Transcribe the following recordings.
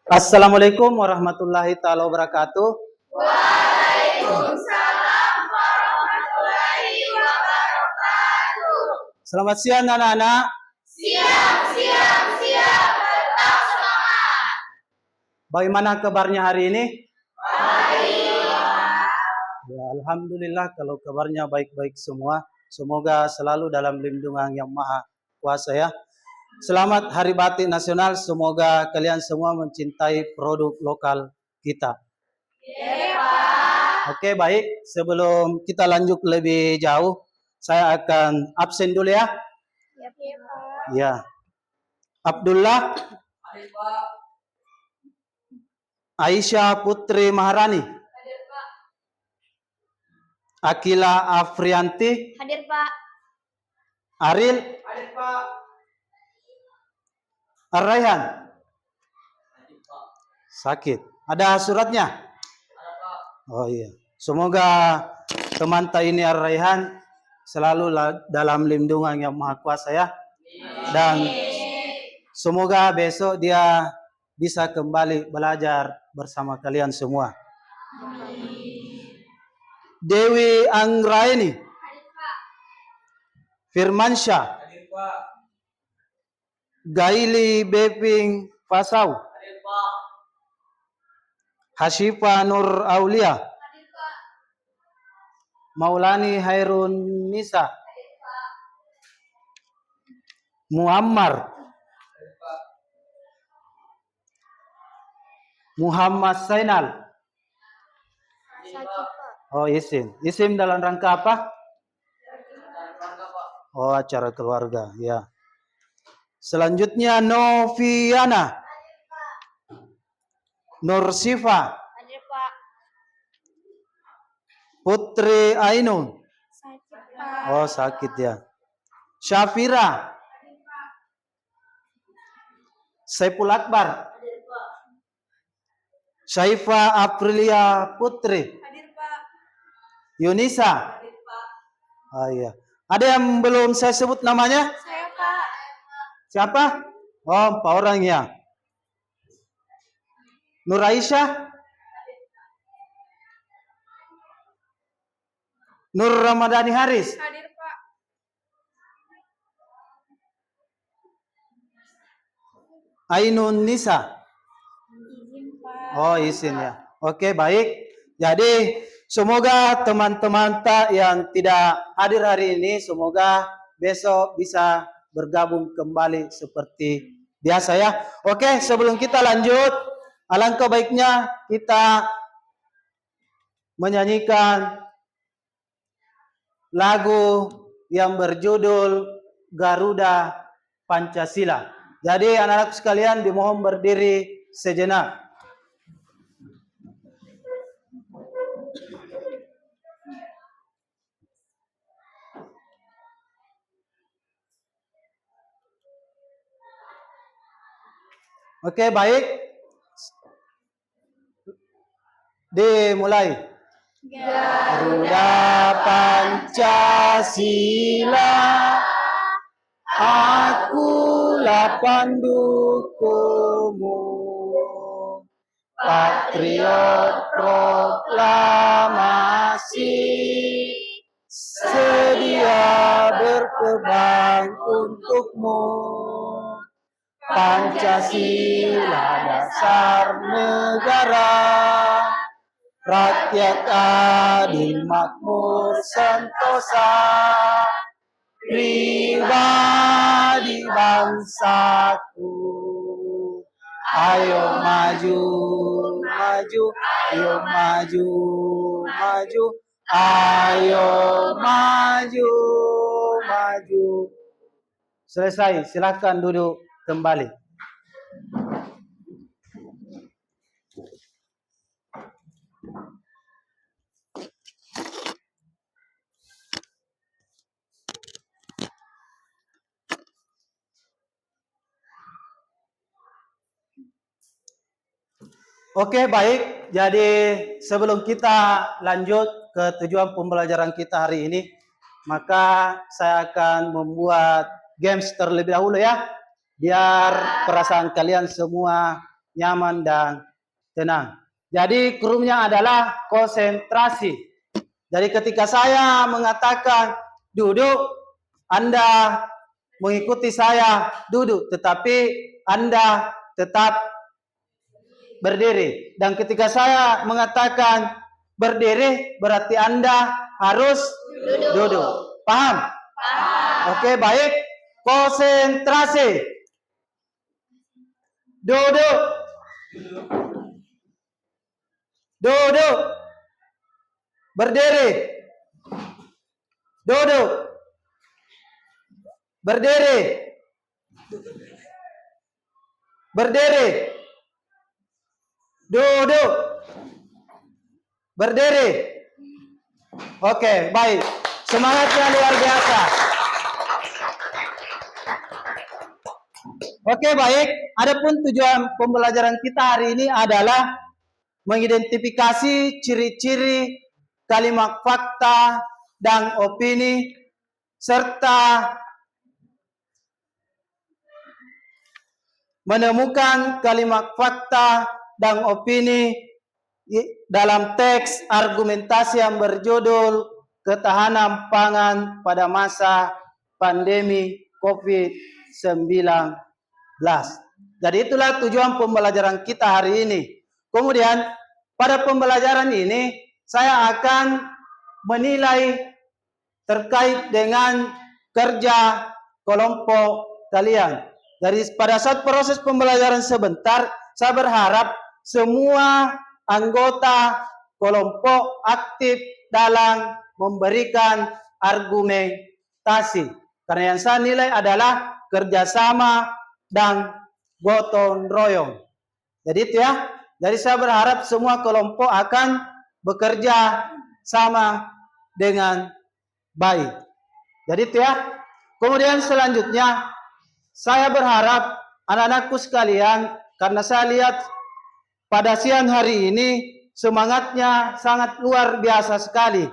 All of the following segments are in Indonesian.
Assalamualaikum warahmatullahi taala wabarakatuh. Waalaikumsalam warahmatullahi wabarakatuh. Selamat siang anak-anak. Siap. Tetap semangat. Bagaimana kabarnya hari ini? Baik. Ya, alhamdulillah kalau kabarnya baik-baik semua. Semoga selalu dalam lindungan Yang Maha Kuasa ya. Selamat Hari Batik Nasional. Semoga kalian semua mencintai produk lokal kita. Ya, Pak. Oke, baik. Sebelum kita lanjut lebih jauh, saya akan absen dulu ya. Ya, Pak. Ya. Abdullah Hadir, Pak. Aisyah Putri Maharani. Hadir, Pak. Akila Afrianti. Hadir, Pak. Aril. Hadir, Pak. Ar-Raihan. Hadir, Pak. Sakit. Ada suratnya? Ada, Pak. Oh iya. Semoga teman ini Ar-Raihan selalu dalam lindungan Yang Maha Kuasa ya. Dan semoga besok dia bisa kembali belajar bersama kalian semua. Dewi Anggraini. Hadir, Pak. Firmansyah. Hadir, Pak. Gaili Beping Fasau. Hadir, Pak. Hasyifa Nur Aulia. Hadir, Pak. Maulani Hairun Nisa. Hadir, Pak. Muammar. Hadir, Pak. Muhammad Zainal. Hadir, Pak. Oh, isim. Isim dalam rangka apa? Oh, acara keluarga, ya. Selanjutnya Noviana. Nursifa. Hadir, Pak. Putri Ainun. Sakit, Pak. Oh, sakit ya. Syafira. Saiful Akbar. Hadir, Pak. Syaifa Aprilia Putri. Hadir, Pak. Yunisa. Hadir, Pak. Oh iya. Ada yang belum saya sebut namanya? Saya, Pak. Siapa? Oh, 4 orang ya. Nur Aisyah. Nur Ramadhani Haris. Hadir, Pak. Ainun Nisa. Izin, Pak. Oh, izin ya. Oke, baik. Jadi, semoga teman-teman yang tidak hadir hari ini, semoga besok bisa bergabung kembali seperti biasa ya. Oke, sebelum kita lanjut, alangkah baiknya kita menyanyikan lagu yang berjudul Garuda Pancasila. Jadi anak-anak sekalian dimohon berdiri sejenak. Oke, baik. Dimulai. Garuda Pancasila, akulah pandukumu, patriot proklamasi, sedia berkorban untukmu. Pancasila dasar negara, rakyat adil makmur sentosa, pribadi bangsaku. Ayo maju, maju, ayo maju, maju, ayo maju, maju. Selesai, silakan duduk kembali. Oke, baik. Jadi sebelum kita lanjut ke tujuan pembelajaran kita hari ini, maka saya akan membuat games terlebih dahulu ya, biar perasaan kalian semua nyaman dan tenang. Jadi kurumnya adalah konsentrasi. Jadi ketika saya mengatakan duduk, Anda mengikuti saya duduk, tetapi Anda tetap berdiri. Dan ketika saya mengatakan berdiri, berarti Anda harus duduk. Paham? Oke, baik. Konsentrasi. Duduk. Duduk. Berdiri. Duduk. Berdiri. Berdiri. Duduk. Berdiri. Oke, baik. Semangatnya luar biasa. Oke, baik. Adapun tujuan pembelajaran kita hari ini adalah mengidentifikasi ciri-ciri kalimat fakta dan opini serta menemukan kalimat fakta dan opini dalam teks argumentasi yang berjudul ketahanan pangan pada masa pandemi COVID-19. Jadi itulah tujuan pembelajaran kita hari ini. Kemudian pada pembelajaran ini saya akan menilai terkait dengan kerja kelompok kalian. Dari pada saat proses pembelajaran sebentar, saya berharap semua anggota kelompok aktif dalam memberikan argumentasi. Karena yang saya nilai adalah kerjasama dan gotong royong. Jadi itu ya. Jadi saya berharap semua kelompok akan bekerja sama dengan baik. Jadi itu ya. Kemudian selanjutnya saya berharap anak-anakku sekalian, karena saya lihat pada siang hari ini semangatnya sangat luar biasa sekali.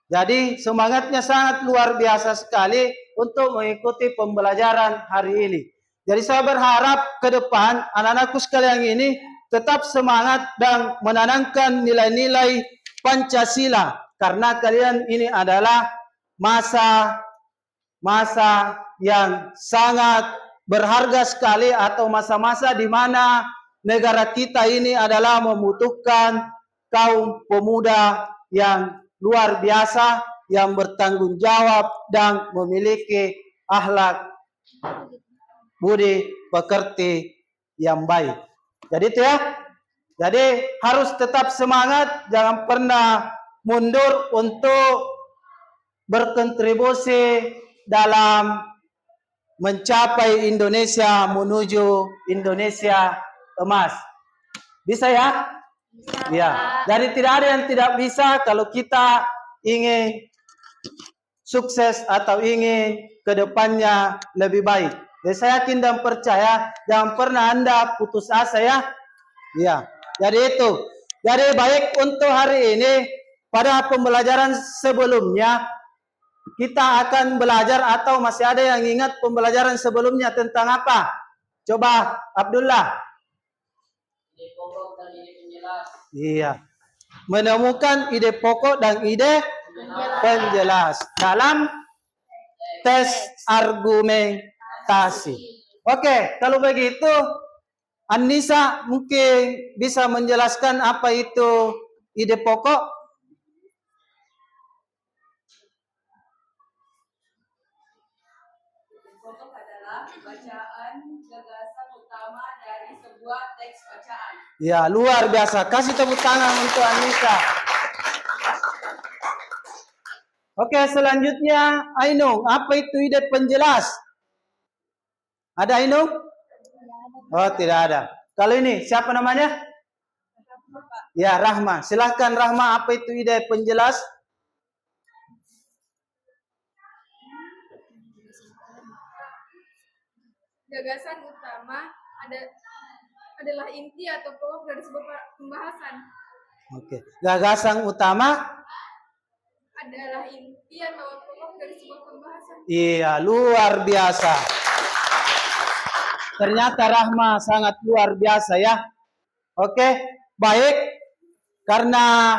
Jadi semangatnya sangat luar biasa sekali untuk mengikuti pembelajaran hari ini. Jadi saya berharap ke depan anak-anakku sekalian ini tetap semangat dan menanamkan nilai-nilai Pancasila. Karena kalian ini adalah masa yang sangat berharga sekali, atau masa-masa di mana negara kita ini adalah membutuhkan kaum pemuda yang luar biasa, yang bertanggung jawab dan memiliki akhlak budi pekerti yang baik. Jadi itu ya. Jadi harus tetap semangat, jangan pernah mundur untuk berkontribusi dalam mencapai Indonesia menuju Indonesia emas. Bisa ya? Ya. Jadi tidak ada yang tidak bisa kalau kita ingin sukses atau ingin kedepannya lebih baik. Jadi saya yakin dan percaya, jangan pernah Anda putus asa ya. Ya. Jadi itu. Jadi baik untuk hari ini, pada pembelajaran sebelumnya kita akan belajar, atau masih ada yang ingat pembelajaran sebelumnya tentang apa? Coba Abdullah. Ide pokok dan ide penjelas. Iya. Menemukan ide pokok dan ide penjelas dalam tes argumentasi. Oke, kalau begitu Anissa mungkin bisa menjelaskan apa itu ide pokok? Pokok adalah bacaan gagasan utama dari sebuah teks bacaan. Ya, luar biasa. Kasih tepuk tangan untuk Anissa. Oke, selanjutnya Ainung, apa itu ide penjelas? Ada Ainung? Oh, tidak ada. Kalau ini siapa namanya? Ya, Rahma. Silahkan Rahma, apa itu ide penjelas? Gagasan utama adalah inti atau pokok dari sebuah pembahasan. Oke. Gagasan utama Adalah inti atau pokok dari sebuah pembahasan. iya, luar biasa. Ternyata Rahma sangat luar biasa ya. Oke, baik. Karena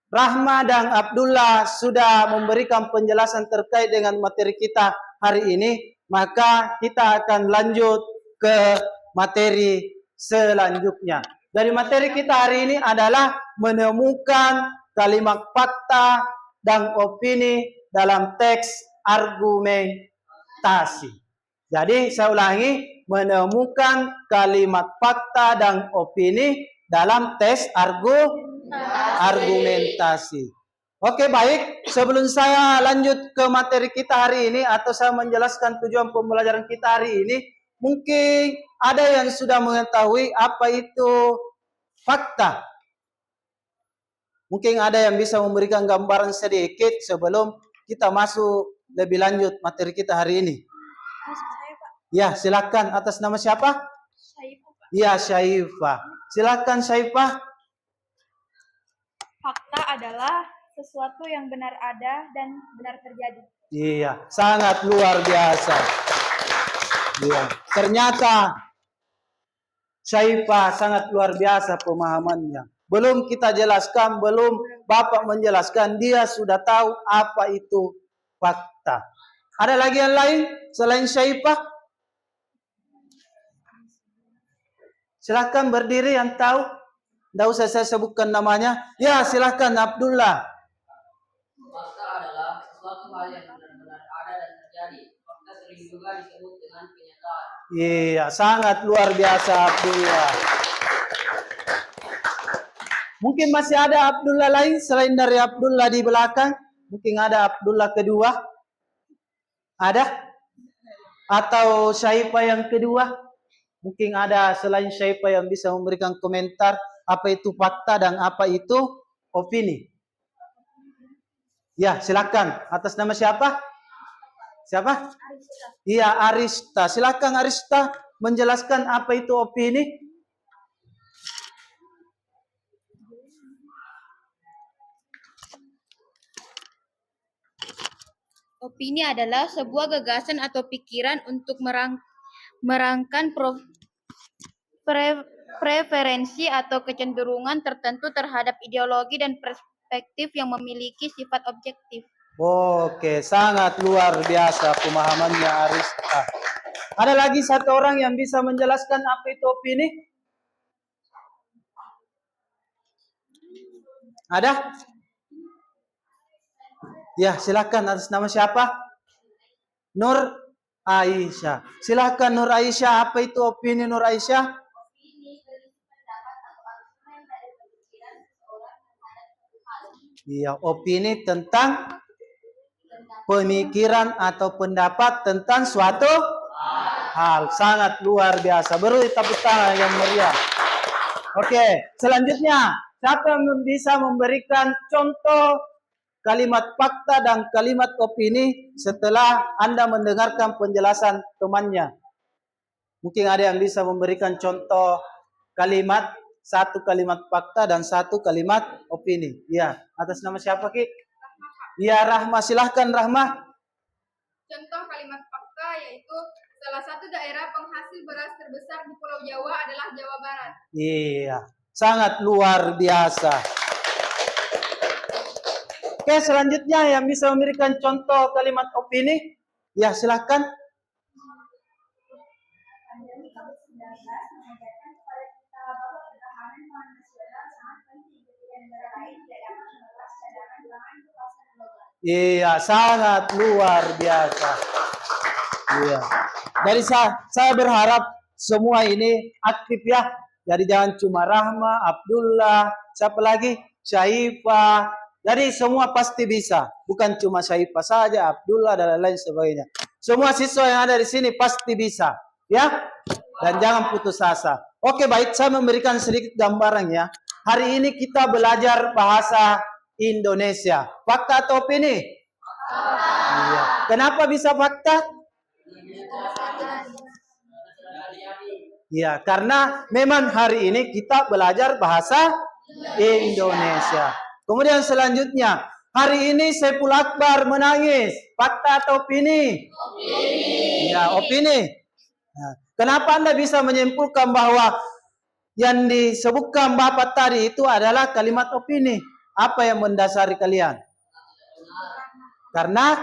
Rahma dan Abdullah sudah memberikan penjelasan terkait dengan materi kita hari ini, maka kita akan lanjut ke materi selanjutnya. Dari materi kita hari ini adalah menemukan kalimat fakta dan opini dalam teks argumentasi. Jadi saya ulangi, menemukan kalimat fakta dan opini dalam teks argumentasi. Oke, baik. Sebelum saya lanjut ke materi kita hari ini atau saya menjelaskan tujuan pembelajaran kita hari ini, mungkin ada yang sudah mengetahui apa itu fakta. Mungkin ada yang bisa memberikan gambaran sedikit sebelum kita masuk lebih lanjut materi kita hari ini. Ya, silakan. Atas nama siapa? Syaifah, Pak. Ya, Syaifah. Silakan Syaifah. Fakta adalah sesuatu yang benar ada dan benar terjadi. Iya, sangat luar biasa. Iya, ternyata Syaifah sangat luar biasa pemahamannya. Belum kita jelaskan, belum Bapak menjelaskan, dia sudah tahu apa itu fakta. Ada lagi yang lain selain Syaifah? Silakan berdiri yang tahu. Tidak usah saya sebutkan namanya. Ya, silakan Abdullah. Fakta adalah sesuatu hal yang benar-benar ada dan terjadi. Fakta sering juga disebut dengan kenyataan. Iya, sangat luar biasa Abdullah. Mungkin masih ada Abdullah lain selain dari Abdullah di belakang. Mungkin ada Abdullah kedua. Ada? Atau Syaifah yang kedua? Mungkin ada selain Syaifah yang bisa memberikan komentar apa itu fakta dan apa itu opini. Ya, silakan. Atas nama siapa? Siapa? Iya, Arista. Silakan Arista menjelaskan apa itu opini. Opini adalah sebuah gagasan atau pikiran untuk merangkan preferensi atau kecenderungan tertentu terhadap ideologi dan perspektif yang memiliki sifat objektif. Oke, sangat luar biasa pemahamannya Arista. Ada lagi satu orang yang bisa menjelaskan apa itu opini? Ada? Ya, silakan. Atas nama siapa? Nur Aisyah. Silakan Nur Aisyah. Apa itu opini Nur Aisyah? Iya, opini tentang pemikiran atau pendapat tentang suatu hal. Sangat luar biasa. Beri tepuk tangan yang meriah. Oke, selanjutnya siapa yang bisa memberikan contoh kalimat fakta dan kalimat opini setelah Anda mendengarkan penjelasan temannya? Mungkin ada yang bisa memberikan contoh kalimat, satu kalimat fakta dan satu kalimat opini. Ya, atas nama siapa Ki? Ya, Rahma. Silahkan Rahma. Contoh kalimat fakta yaitu salah satu daerah penghasil beras terbesar di Pulau Jawa adalah Jawa Barat. Iya, sangat luar biasa. Oke, selanjutnya yang bisa memberikan contoh kalimat opini, ya silahkan. Iya, sangat luar biasa. Iya. Dari saya berharap semua ini aktif ya. Jadi jangan cuma Rahma, Abdullah, siapa lagi? Syaifah. Jadi semua pasti bisa. Bukan cuma Syaifah saja, Abdullah dan lain sebagainya. Semua siswa yang ada di sini pasti bisa. Ya? Dan jangan putus asa. Oke, baik. Saya memberikan sedikit gambaran ya. Hari ini kita belajar bahasa Indonesia. Fakta atau opini? Iya. Kenapa bisa fakta? Ya, karena memang hari ini kita belajar bahasa Indonesia. Kemudian selanjutnya, hari ini Saiful Akbar menangis. Fakta atau opini? Opini. Ya, opini. Nah, Kenapa Anda bisa menyimpulkan bahwa yang disebutkan Bapak tadi itu adalah kalimat opini? Apa yang mendasari kalian? Karena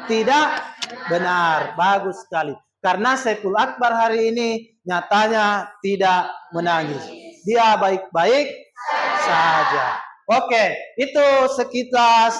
tidak benar. Bagus sekali. Karena Saiful Akbar hari ini nyatanya tidak menangis. Dia baik-baik saja. Oke, itu sekilas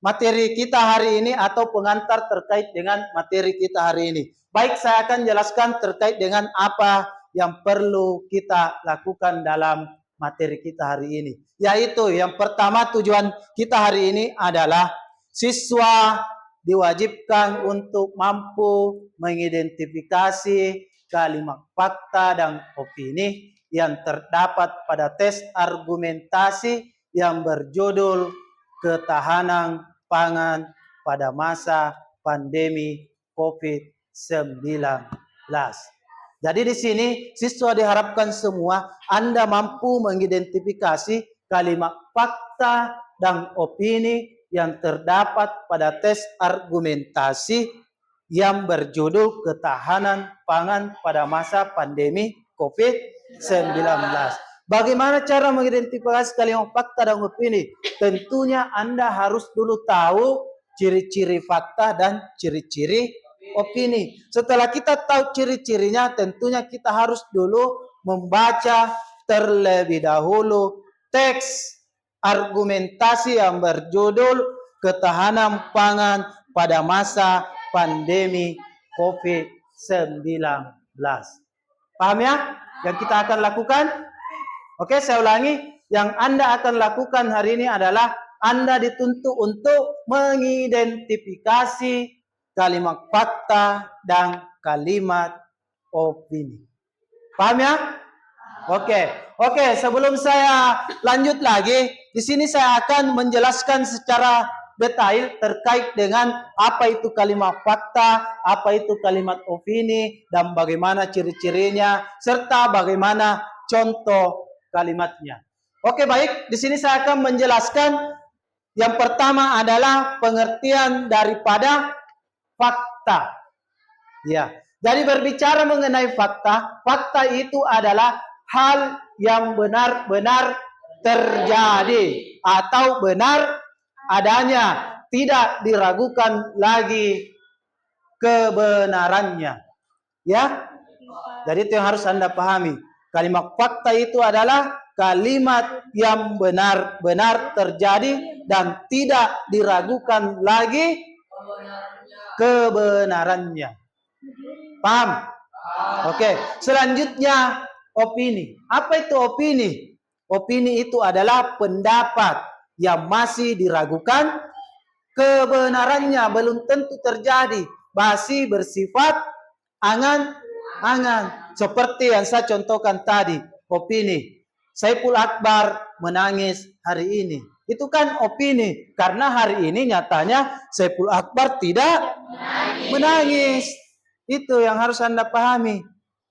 materi kita hari ini atau pengantar terkait dengan materi kita hari ini. Baik, saya akan jelaskan terkait dengan apa yang perlu kita lakukan dalam materi kita hari ini. Yaitu yang pertama, tujuan kita hari ini adalah siswa diwajibkan untuk mampu mengidentifikasi kalimat fakta dan opini yang terdapat pada tes argumentasi yang berjudul ketahanan pangan pada masa pandemi COVID-19. Jadi di sini siswa diharapkan semua Anda mampu mengidentifikasi kalimat fakta dan opini yang terdapat pada tes argumentasi yang berjudul ketahanan pangan pada masa pandemi COVID-19. Bagaimana cara mengidentifikasi kalimat fakta dan opini? Tentunya Anda harus dulu tahu ciri-ciri fakta dan ciri-ciri opini. Setelah kita tahu ciri-cirinya, tentunya kita harus dulu membaca terlebih dahulu teks argumentasi yang berjudul ketahanan pangan pada masa pandemi COVID-19. Paham ya? Yang kita akan lakukan? Oke, saya ulangi. Yang Anda akan lakukan hari ini adalah Anda dituntut untuk mengidentifikasi kalimat fakta dan kalimat opini. Paham ya? Oke, sebelum saya lanjut lagi, di sini saya akan menjelaskan secara detail terkait dengan apa itu kalimat fakta, apa itu kalimat opini, dan bagaimana ciri-cirinya, serta bagaimana contoh kalimatnya. Oke, baik. Di sini saya akan menjelaskan yang pertama adalah pengertian daripada fakta. Ya. Jadi berbicara mengenai fakta, fakta itu adalah hal yang benar-benar terjadi atau benar adanya, tidak diragukan lagi kebenarannya. Ya. Jadi itu yang harus Anda pahami. Kalimat fakta itu adalah kalimat yang benar-benar terjadi dan tidak diragukan lagi kebenarannya. Paham? Oke. Selanjutnya opini. Apa itu opini? Opini itu adalah pendapat yang masih diragukan kebenarannya, belum tentu terjadi, masih bersifat angan-angan. Seperti yang saya contohkan tadi, opini. Saiful Akbar menangis hari ini. Itu kan opini. Karena hari ini nyatanya Saiful Akbar tidak menangis. Itu yang harus Anda pahami.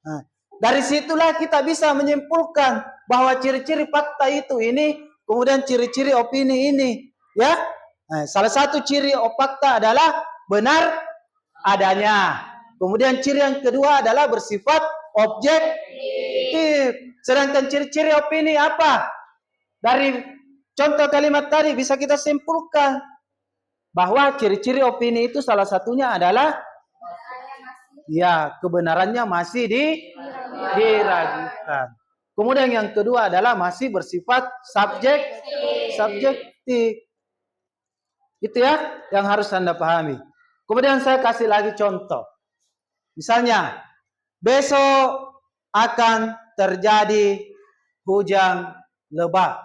Nah, dari situlah kita bisa menyimpulkan bahwa ciri-ciri fakta itu ini, kemudian ciri-ciri opini ini. Ya, nah, salah satu ciri fakta adalah benar adanya. Kemudian ciri yang kedua adalah bersifat objektif. Sedangkan ciri-ciri opini apa? Dari contoh kalimat tadi bisa kita simpulkan bahwa ciri-ciri opini itu salah satunya adalah ya, kebenarannya masih diragukan. Kemudian yang kedua adalah masih bersifat subjektif. Itu ya yang harus Anda pahami. Kemudian saya kasih lagi contoh. Misalnya, besok akan terjadi hujan lebat.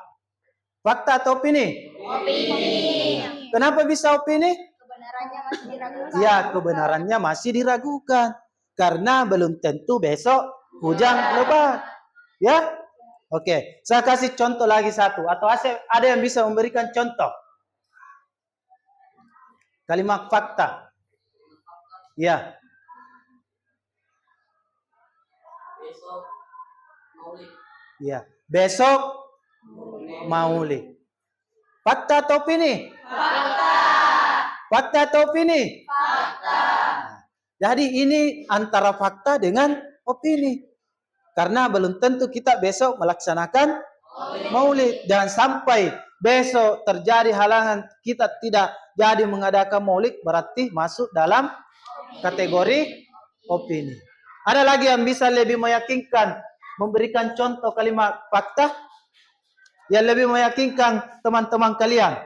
Fakta atau opini? Opini. Kenapa bisa opini? Kebenarannya masih diragukan. Ya, kebenarannya masih diragukan. Karena belum tentu besok hujan lebat. Ya? Oke, saya kasih contoh lagi satu. Atau ada yang bisa memberikan contoh? Kalimat fakta. Ya. Ya, besok maulid. Fakta atau opini? Fakta atau opini? Fakta. Jadi ini antara fakta dengan opini. Karena belum tentu kita besok melaksanakan maulid. Jangan sampai besok terjadi halangan kita tidak jadi mengadakan maulid, berarti masuk dalam kategori opini. Ada lagi yang bisa lebih meyakinkan, memberikan contoh kalimat fakta yang lebih meyakinkan teman-teman kalian.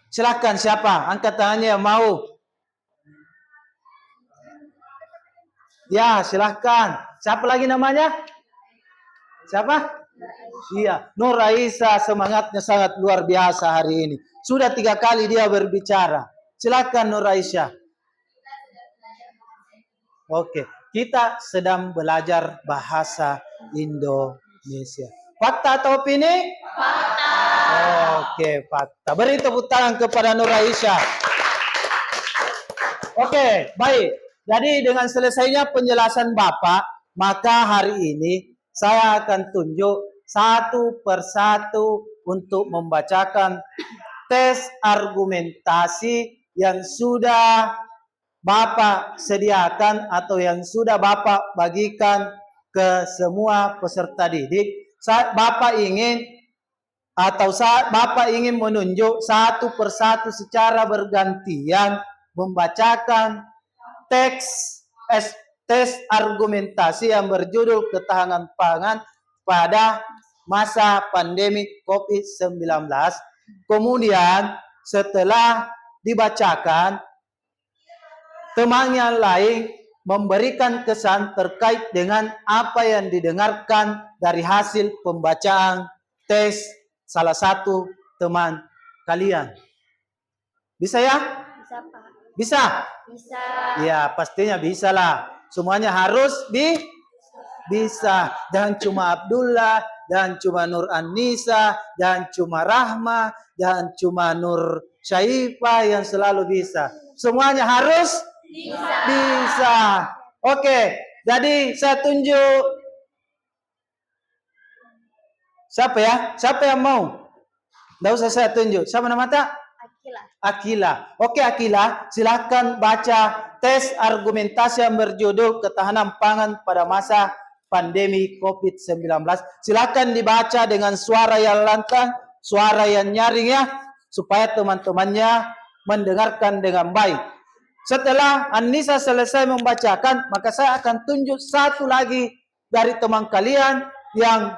Silakan, siapa? Angkat tangannya yang mau. Ya, silakan. Siapa lagi namanya? Siapa? Iya, Nur Raisa, semangatnya sangat luar biasa hari ini. Sudah 3 kali dia berbicara. Silakan Nur Raisa. Oke, kita sedang belajar bahasa Indonesia. Fakta atau opini? Fakta. Oke, fakta. Beri tepuk tangan kepada Nur Raisa. Oke, baik. Jadi dengan selesainya penjelasan Bapak, maka hari ini saya akan tunjuk satu persatu untuk membacakan tes argumentasi yang sudah Bapak sediakan atau yang sudah Bapak bagikan ke semua peserta didik. Saat Bapak ingin menunjuk satu persatu secara bergantian membacakan tes argumentasi yang berjudul ketahanan pangan pada masa pandemi COVID-19. Kemudian setelah dibacakan, teman yang lain memberikan kesan terkait dengan apa yang didengarkan dari hasil pembacaan tes salah satu teman kalian. Bisa ya? Bisa, Pak. Bisa? Bisa. Ya, pastinya bisa lah. Semuanya harus bisa. Jangan cuma Abdullah, jangan cuma Nur Anissa, jangan cuma Rahma, jangan cuma Nur Syaifa yang selalu bisa. Semuanya harus bisa. Oke, jadi saya tunjuk. Siapa ya? Siapa yang mau? Tidak usah saya tunjuk. Siapa nama tak? Akila. Oke Akila, silakan baca tes argumentasi yang berjudul ketahanan pangan pada masa pandemi COVID-19. Silakan dibaca dengan suara yang lantang, suara yang nyaring ya, supaya teman-temannya mendengarkan dengan baik. Setelah Anissa selesai membacakan, maka saya akan tunjuk satu lagi dari teman kalian yang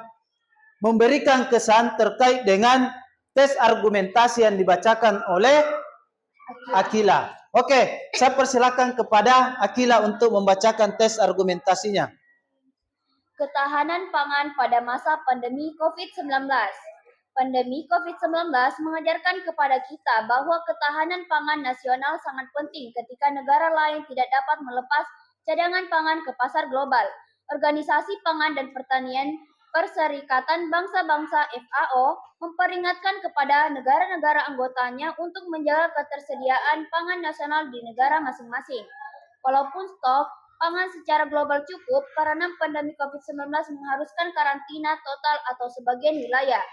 memberikan kesan terkait dengan tes argumentasi yang dibacakan oleh Akila. Oke, saya persilakan kepada Akila untuk membacakan tes argumentasinya. Ketahanan pangan pada masa pandemi COVID-19. Pandemi COVID-19 mengajarkan kepada kita bahwa ketahanan pangan nasional sangat penting ketika negara lain tidak dapat melepas cadangan pangan ke pasar global. Organisasi Pangan dan Pertanian Perserikatan Bangsa-Bangsa FAO memperingatkan kepada negara-negara anggotanya untuk menjaga ketersediaan pangan nasional di negara masing-masing. Walaupun stok pangan secara global cukup, karena pandemi COVID-19 mengharuskan karantina total atau sebagian wilayah.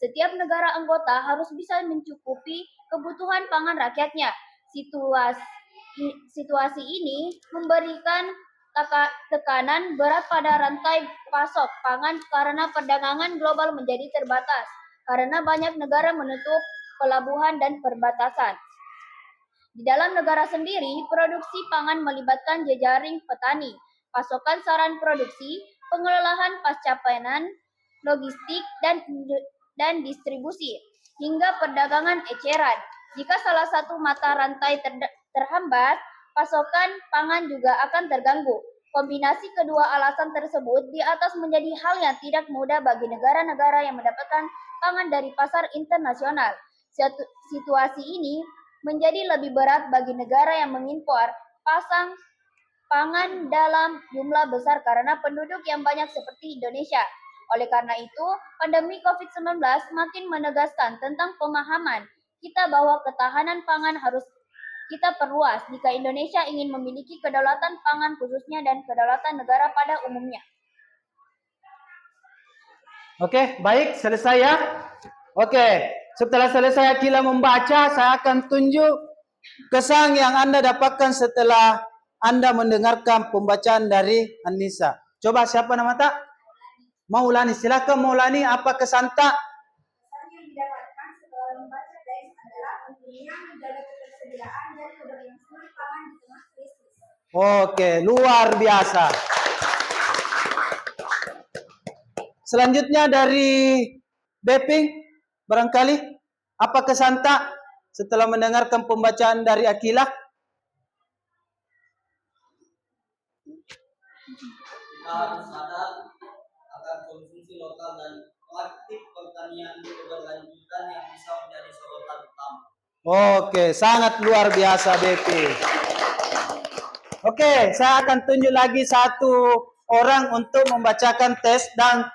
Setiap negara anggota harus bisa mencukupi kebutuhan pangan rakyatnya. Situasi ini memberikan tekanan berat pada rantai pasok pangan karena perdagangan global menjadi terbatas, karena banyak negara menutup pelabuhan dan perbatasan. Di dalam negara sendiri, produksi pangan melibatkan jejaring petani, pasokan saran produksi, pengelolaan pasca panen, logistik, dan distribusi, hingga perdagangan eceran. Jika salah satu mata rantai terhambat, pasokan pangan juga akan terganggu. Kombinasi kedua alasan tersebut di atas menjadi hal yang tidak mudah bagi negara-negara yang mendapatkan pangan dari pasar internasional. Situasi ini menjadi lebih berat bagi negara yang mengimpor pangan dalam jumlah besar karena penduduk yang banyak seperti Indonesia. Oleh karena itu, pandemi COVID-19 makin menegaskan tentang pemahaman kita bahwa ketahanan pangan harus kita perluas jika Indonesia ingin memiliki kedaulatan pangan khususnya dan kedaulatan negara pada umumnya. Oke, baik, selesai ya. Oke, setelah selesai Akila membaca, saya akan tunjuk kesan yang Anda dapatkan setelah Anda mendengarkan pembacaan dari Anissa. Coba siapa nama tak? Maulani. Silakan Maulani, apa kesan tak? Kesan yang didapatkan setelah membaca teks adalah pentingnya menjaga ketersediaan dan keberlangsungan pangan di tengah krisis. Oke, luar biasa. Selanjutnya dari Beping, barangkali apa kesan tak setelah mendengarkan pembacaan dari Akila? Kita harus sadar akan konsumsi lokal dan praktik pertanian berkelanjutan yang bisa menjadi sorotan utama. Oke, sangat luar biasa Beping. Oke, saya akan tunjuk lagi satu orang untuk membacakan tes dan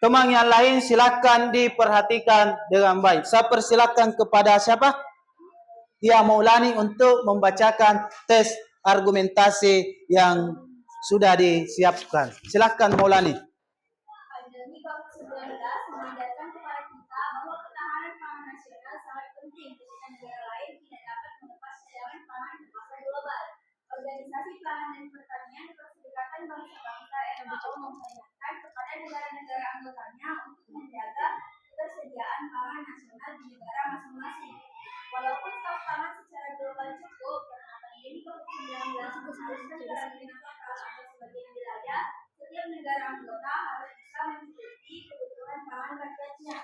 teman yang lain silakan diperhatikan dengan baik. Saya persilakan kepada siapa? Ya, Maulani untuk membacakan tes argumentasi yang sudah disiapkan. Silakan Maulani. Pandemi COVID-19 mengajarkan kepada kita bahwa ketahanan pangan nasional sangat penting ketika negara lain tidak dapat melepas cadangan pangan di pasar global. Organisasi Pangan dan Pertanian Perserikatan Bangsa-Bangsa FAO memperingatkan kepada negara-negara anggotanya untuk menjaga ketersediaan pangan nasional di negara masing-masing. Walaupun stok pangan secara global cukup, karena pandemi COVID-19 mengharuskan karantina total atau sebagian wilayah, setiap negara anggota harus bisa mencukupi kebutuhan pangan rakyatnya.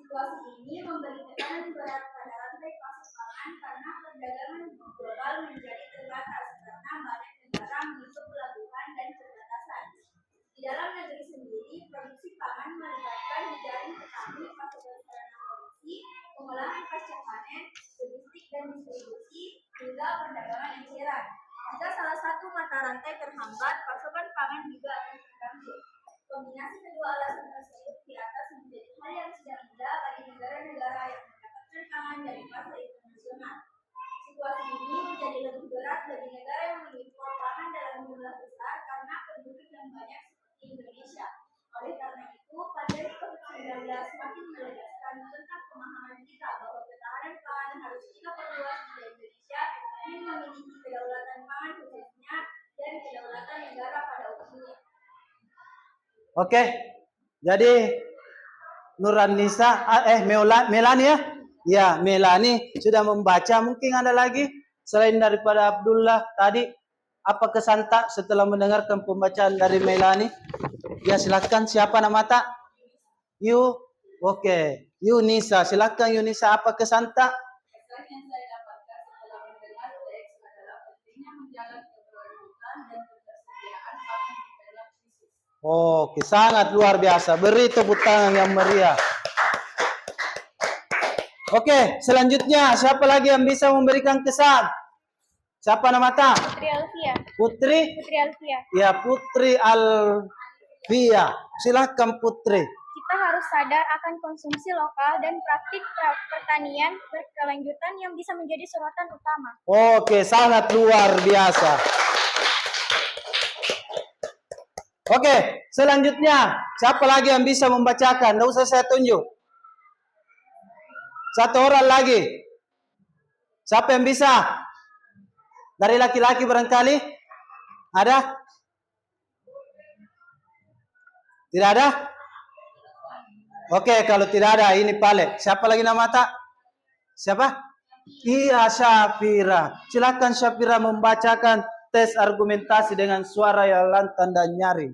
Situasi ini memberi tekanan berat pada rantai pasok pangan karena perdagangan global menjadi terbatas karena banyak negara menutup pelabuhan dan perbatasan. Di dalam negeri sendiri, produksi pangan melibatkan jejaring petani, pasokan sarana produksi, pengolahan pasca panen, logistik dan distribusi, hingga perdagangan eceran. Jika salah satu mata rantai terhambat, pasokan pangan juga akan terganggu. Kombinasi kedua alasan tersebut di atas menjadi hal yang tidak mudah bagi negara-negara yang mendapatkan pangan dari pasar internasional. Situasi ini menjadi lebih berat bagi negara yang mengimpor pangan dalam jumlah besar karena penduduk yang banyak seperti Indonesia. Oleh karena itu, pandemi COVID-19 semakin menegaskan tentang pemahaman kita bahwa ketahanan pangan harus kita perluas di Indonesia demi memiliki kedaulatan pangan khususnya dan kedaulatan negara pada umumnya. Oke, jadi Nuranisa, Melani ya? Ya, Melani sudah membaca. Mungkin ada lagi selain daripada Abdullah tadi. Apa kesan tak setelah mendengarkan pembacaan dari Melani? Ya, silakan. Siapa nama tak? Oke. Yunisa, silakan Yunisa. Apa kesan tak? Kesan yang saya dapatkan setelah mendengar teks adalah pentingnya menjaga keberlanjutan dan ketersediaan pangan di dalam krisis. Oke, sangat luar biasa. Beri tepuk tangan yang meriah. Oke, selanjutnya siapa lagi yang bisa memberikan kesan? Siapa nama tak? Putri Alfia. Putri? Putri Alfia. Ya, Putri Alfia. Silakan Putri. Kita harus sadar akan konsumsi lokal dan praktik pertanian berkelanjutan yang bisa menjadi sorotan utama. Oke, sangat luar biasa. Oke, selanjutnya siapa lagi yang bisa membacakan? Tidak usah saya tunjuk. Satu orang lagi. Siapa yang bisa? Dari laki-laki barangkali? Ada? Tidak ada? Oke, kalau tidak ada, ini Pale. Siapa lagi nama tak? Siapa? Iya, Syafira. Silakan Syafira membacakan tes argumentasi dengan suara yang lantang dan nyaring.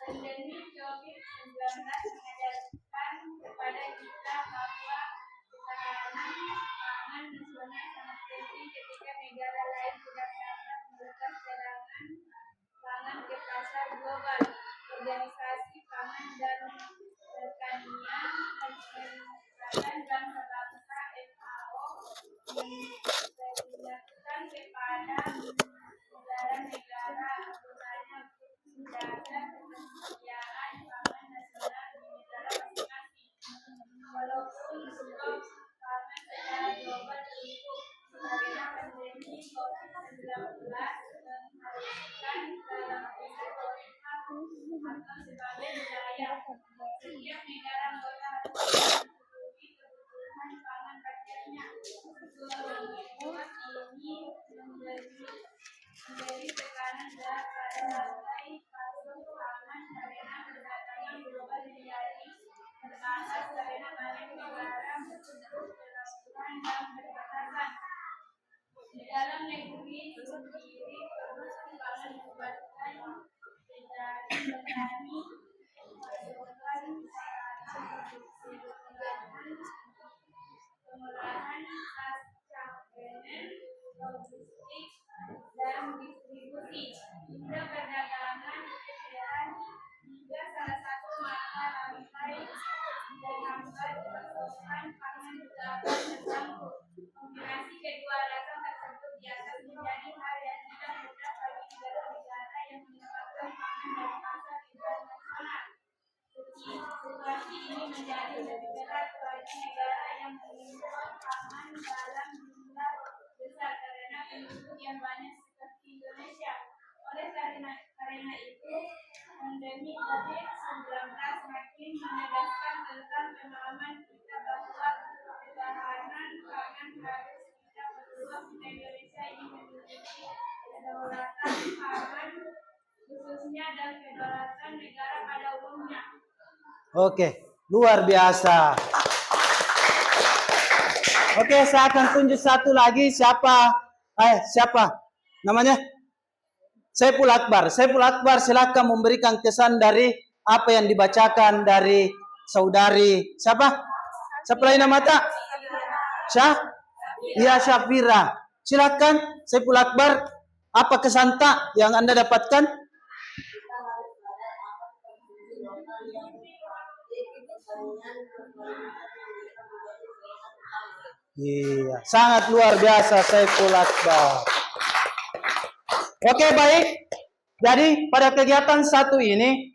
Pandemi COVID-19 mengajarkan kepada kita bahwa ketahanan pangan nasional sangat penting ketika negara lain tidak dapat melepas cadangan pangan ke pasar global. Organisasi Pangan dan Pertanian Perserikatan Bangsa-Bangsa FAO memperingatkan kepada negara-negara rantai pasok pangan karena perdagangan global menjadi terbatas karena banyak negara menutup pelabuhan dan perbatasan. Di dalam negeri sendiri produksi pangan merupakan dari petani, pasokan, pengolahan pasca panen, logistik, dan distribusi hingga perdagangan eceran hingga salah satu mata rantai dan hambat pasokan pangan dapat terganggu. Kombinasi kedua alasan tersebut di atas menjadi hal yang tidak mudah bagi negara-negara yang mendapatkan pangan dari pasar internasional. Situasi ini menjadi lebih berat bagi negara yang mengimpor pangan dalam jumlah besar karena penduduk yang banyak seperti Indonesia. Oleh karena itu, pandemi COVID-19 makin menegaskan tentang pemahaman kita bahwa ketahanan pangan harus kita perluas. Indonesia ini memiliki kedaulatan pangan khususnya dan kedaulatan negara pada umumnya. Oke, luar biasa. Oke, saya akan tunjuk satu lagi. Siapa namanya? Saiful Akbar. Saiful Akbar, silakan memberikan kesan dari apa yang dibacakan dari saudari siapa? Siapa lagi nama tak? Iya, Syafira. Silakan Saiful Akbar, apa kesan tak yang Anda dapatkan? Iya, sangat luar biasa Saiful Akbar. Oke, baik. Jadi pada kegiatan satu ini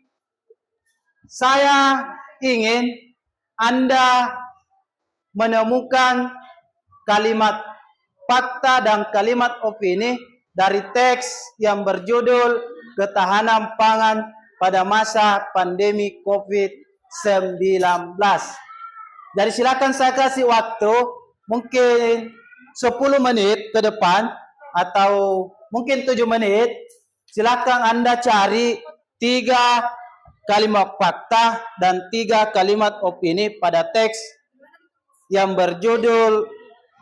saya ingin Anda menemukan kalimat fakta dan kalimat opini dari teks yang berjudul Ketahanan Pangan pada Masa Pandemi COVID-19. Jadi silakan saya kasih waktu mungkin 10 menit ke depan atau mungkin 7 menit. Silakan Anda cari 3 kalimat fakta dan 3 kalimat opini pada teks yang berjudul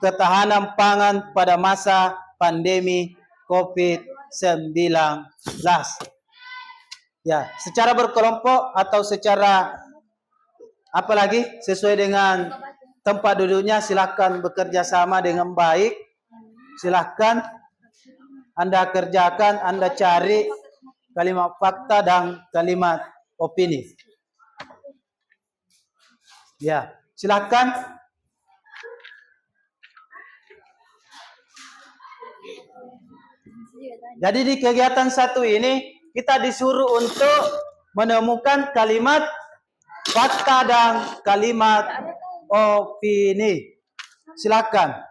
Ketahanan Pangan pada Masa Pandemi COVID-19. Ya, secara berkelompok atau secara apalagi sesuai dengan tempat duduknya, silakan bekerja sama dengan baik. Silakan Anda kerjakan, Anda cari kalimat fakta dan kalimat opini. Ya, silakan. Jadi di kegiatan satu ini kita disuruh untuk menemukan kalimat fakta dan kalimat opini. Silakan.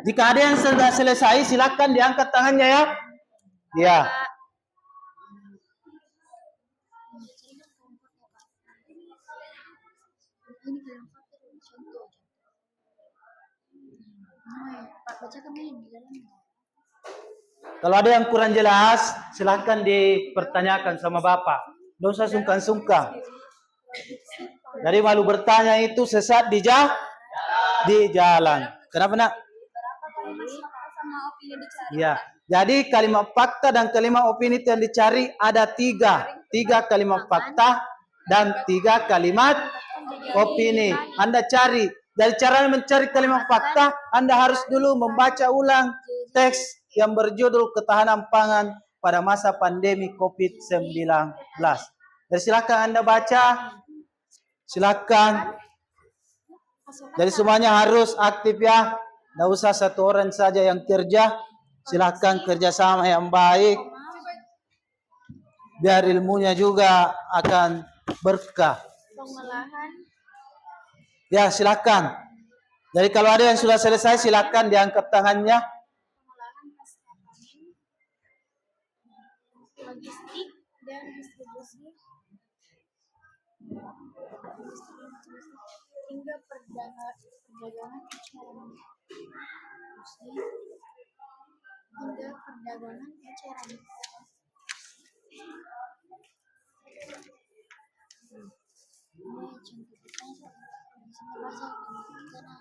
Jika ada yang sudah selesai, silakan diangkat tangannya ya. Ya. Kalau ada yang kurang jelas, silakan dipertanyakan sama Bapak. Tidak usah sungkan-sungkan. Jadi malu bertanya itu sesat di jalan. Kenapa nak? Ya. Jadi kalimat fakta dan kalimat opini itu yang dicari ada 3 kalimat fakta dan 3 kalimat opini. Anda cari. Dari cara mencari kalimat fakta, Anda harus dulu membaca ulang teks yang berjudul Ketahanan Pangan pada Masa Pandemi COVID-19. Jadi silakan Anda baca. Silakan. Jadi semuanya harus aktif ya. Tidak usah satu orang saja yang kerja. Silakan kerjasama yang baik. Biar ilmunya juga akan berkah. Ya, silakan. Jadi kalau ada yang sudah selesai, silakan diangkat tangannya. Logistik dan distribusi hingga perdagangan eceran. distribusi hingga perdagangan eceran. Ini contoh bahasa karena karena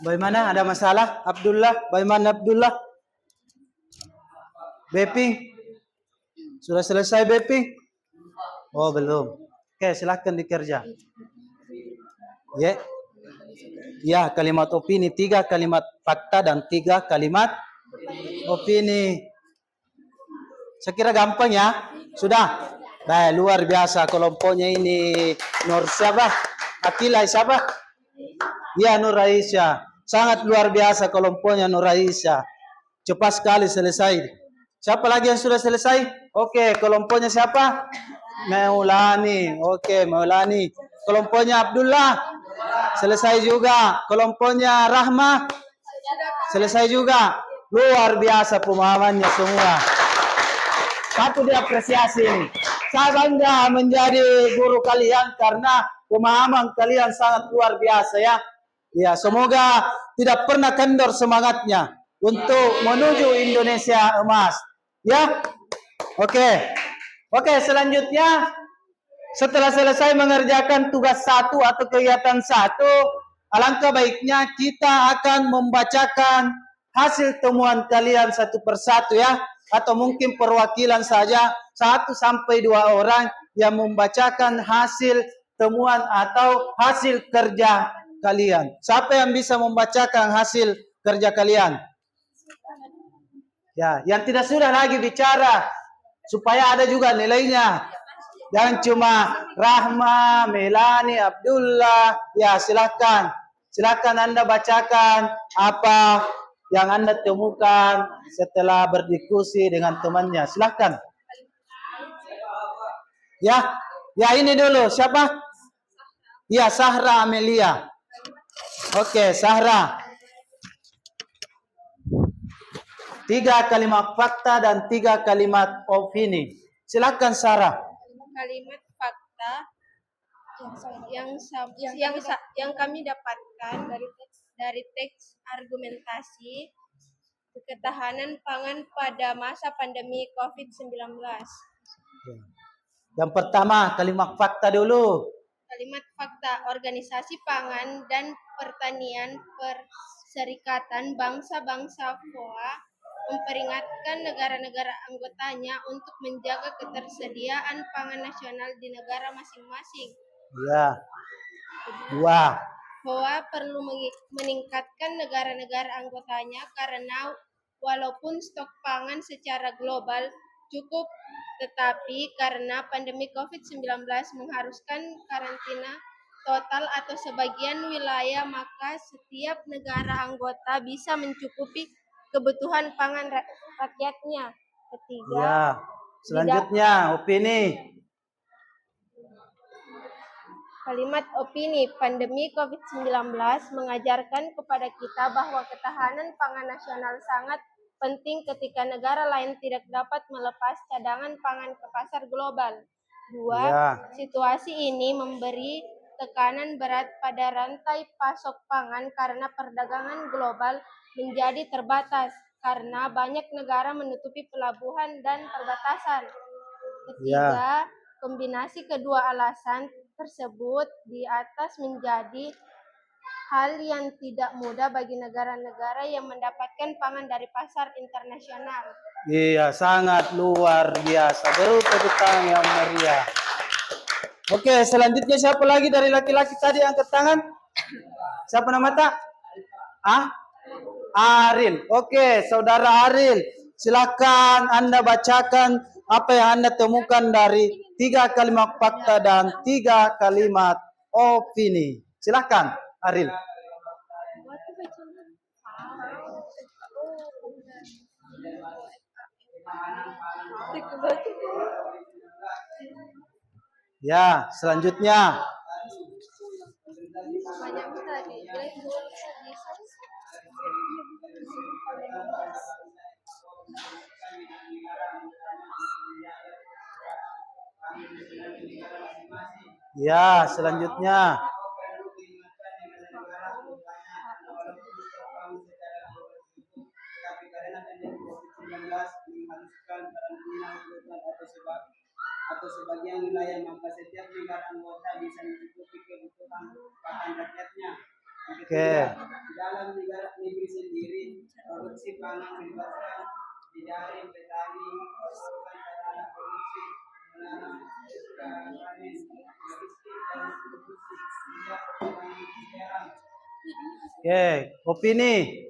Bagaimana? Ada masalah? Abdullah? Bagaimana Abdullah? Bepi? Sudah selesai Bepi? Oh belum. Oke, silahkan dikerja. Ya. Ya, kalimat opini 3 kalimat fakta dan 3 kalimat opini. Saya kira gampang ya. Sudah. Baik, luar biasa kelompoknya ini. Nur siapa? Akila siapa? Ya, Nur Aisyah. Sangat luar biasa kelompoknya Nur Aisyah. Cepat sekali selesai. Siapa lagi yang sudah selesai? Oke, kelompoknya siapa? Maulani. Oke, Maulani. Kelompoknya Abdullah. Selesai juga. Kelompoknya Rahmah. Selesai juga. Luar biasa pemahamannya semua. Patut diapresiasi ini. Saya bangga menjadi guru kalian karena pemahaman kalian sangat luar biasa ya. Ya, semoga tidak pernah kendor semangatnya untuk menuju Indonesia emas. Ya. Oke. Oke, selanjutnya setelah selesai mengerjakan tugas satu atau kegiatan satu, alangkah baiknya kita akan membacakan hasil temuan kalian satu persatu ya. Atau mungkin perwakilan saja 1 sampai 2 orang yang membacakan hasil temuan atau hasil kerja kalian. Siapa yang bisa membacakan hasil kerja kalian? Ya, yang tidak sudah lagi bicara supaya ada juga nilainya. Jangan cuma Rahma, Melani, Abdullah. Ya, silakan. Silakan Anda bacakan apa yang Anda temukan setelah berdiskusi dengan temannya. Silakan. Ya, ya ini dulu. Siapa? Ya, Sahra Amelia. Oke, Sahra. 3 kalimat fakta dan 3 kalimat opini. Silakan Sarah. Kalimat fakta yang kami dapatkan dari teks argumentasi ketahanan pangan pada masa pandemi COVID-19. Yang pertama, kalimat fakta dulu. Kalimat fakta, Organisasi Pangan dan Pertanian Perserikatan Bangsa-Bangsa FOA memperingatkan negara-negara anggotanya untuk menjaga ketersediaan pangan nasional di negara masing-masing. Ya. 2. FOA perlu meningkatkan negara-negara anggotanya karena walaupun stok pangan secara global cukup, tetapi karena pandemi COVID-19 mengharuskan karantina total atau sebagian wilayah, maka setiap negara anggota bisa mencukupi kebutuhan pangan rakyatnya. Ketiga, Ya. Selanjutnya, opini. Kalimat opini, pandemi COVID-19 mengajarkan kepada kita bahwa ketahanan pangan nasional sangat penting ketika negara lain tidak dapat melepas cadangan pangan ke pasar global. 2. Ya. Situasi ini memberi tekanan berat pada rantai pasok pangan karena perdagangan global menjadi terbatas karena banyak negara menutupi pelabuhan dan perbatasan. Ketiga, kombinasi kedua alasan tersebut di atas menjadi hal yang tidak mudah bagi negara-negara yang mendapatkan pangan dari pasar internasional. Iya, sangat luar biasa. Beri tepuk tangan yang meriah. Oke, selanjutnya siapa lagi dari laki-laki tadi angkat tangan? Siapa nama tak? Ah? Aril. Oke, saudara Aril. Silakan Anda bacakan apa yang Anda temukan dari 3 kalimat fakta dan 3 kalimat opini. Silakan, Aril. Ya, selanjutnya. Ya, selanjutnya. Atau sebagian wilayah, maka setiap negara anggota bisa mencukupi kebutuhan pangan rakyatnya. Yang ketiga, di dalam negara negeri sendiri, produksi pangan melibatkan dijaring petani, memasukkan sarana produksi, menanam, panen, logistik dan distribusi, hingga pengembangan garam. Oke, opini.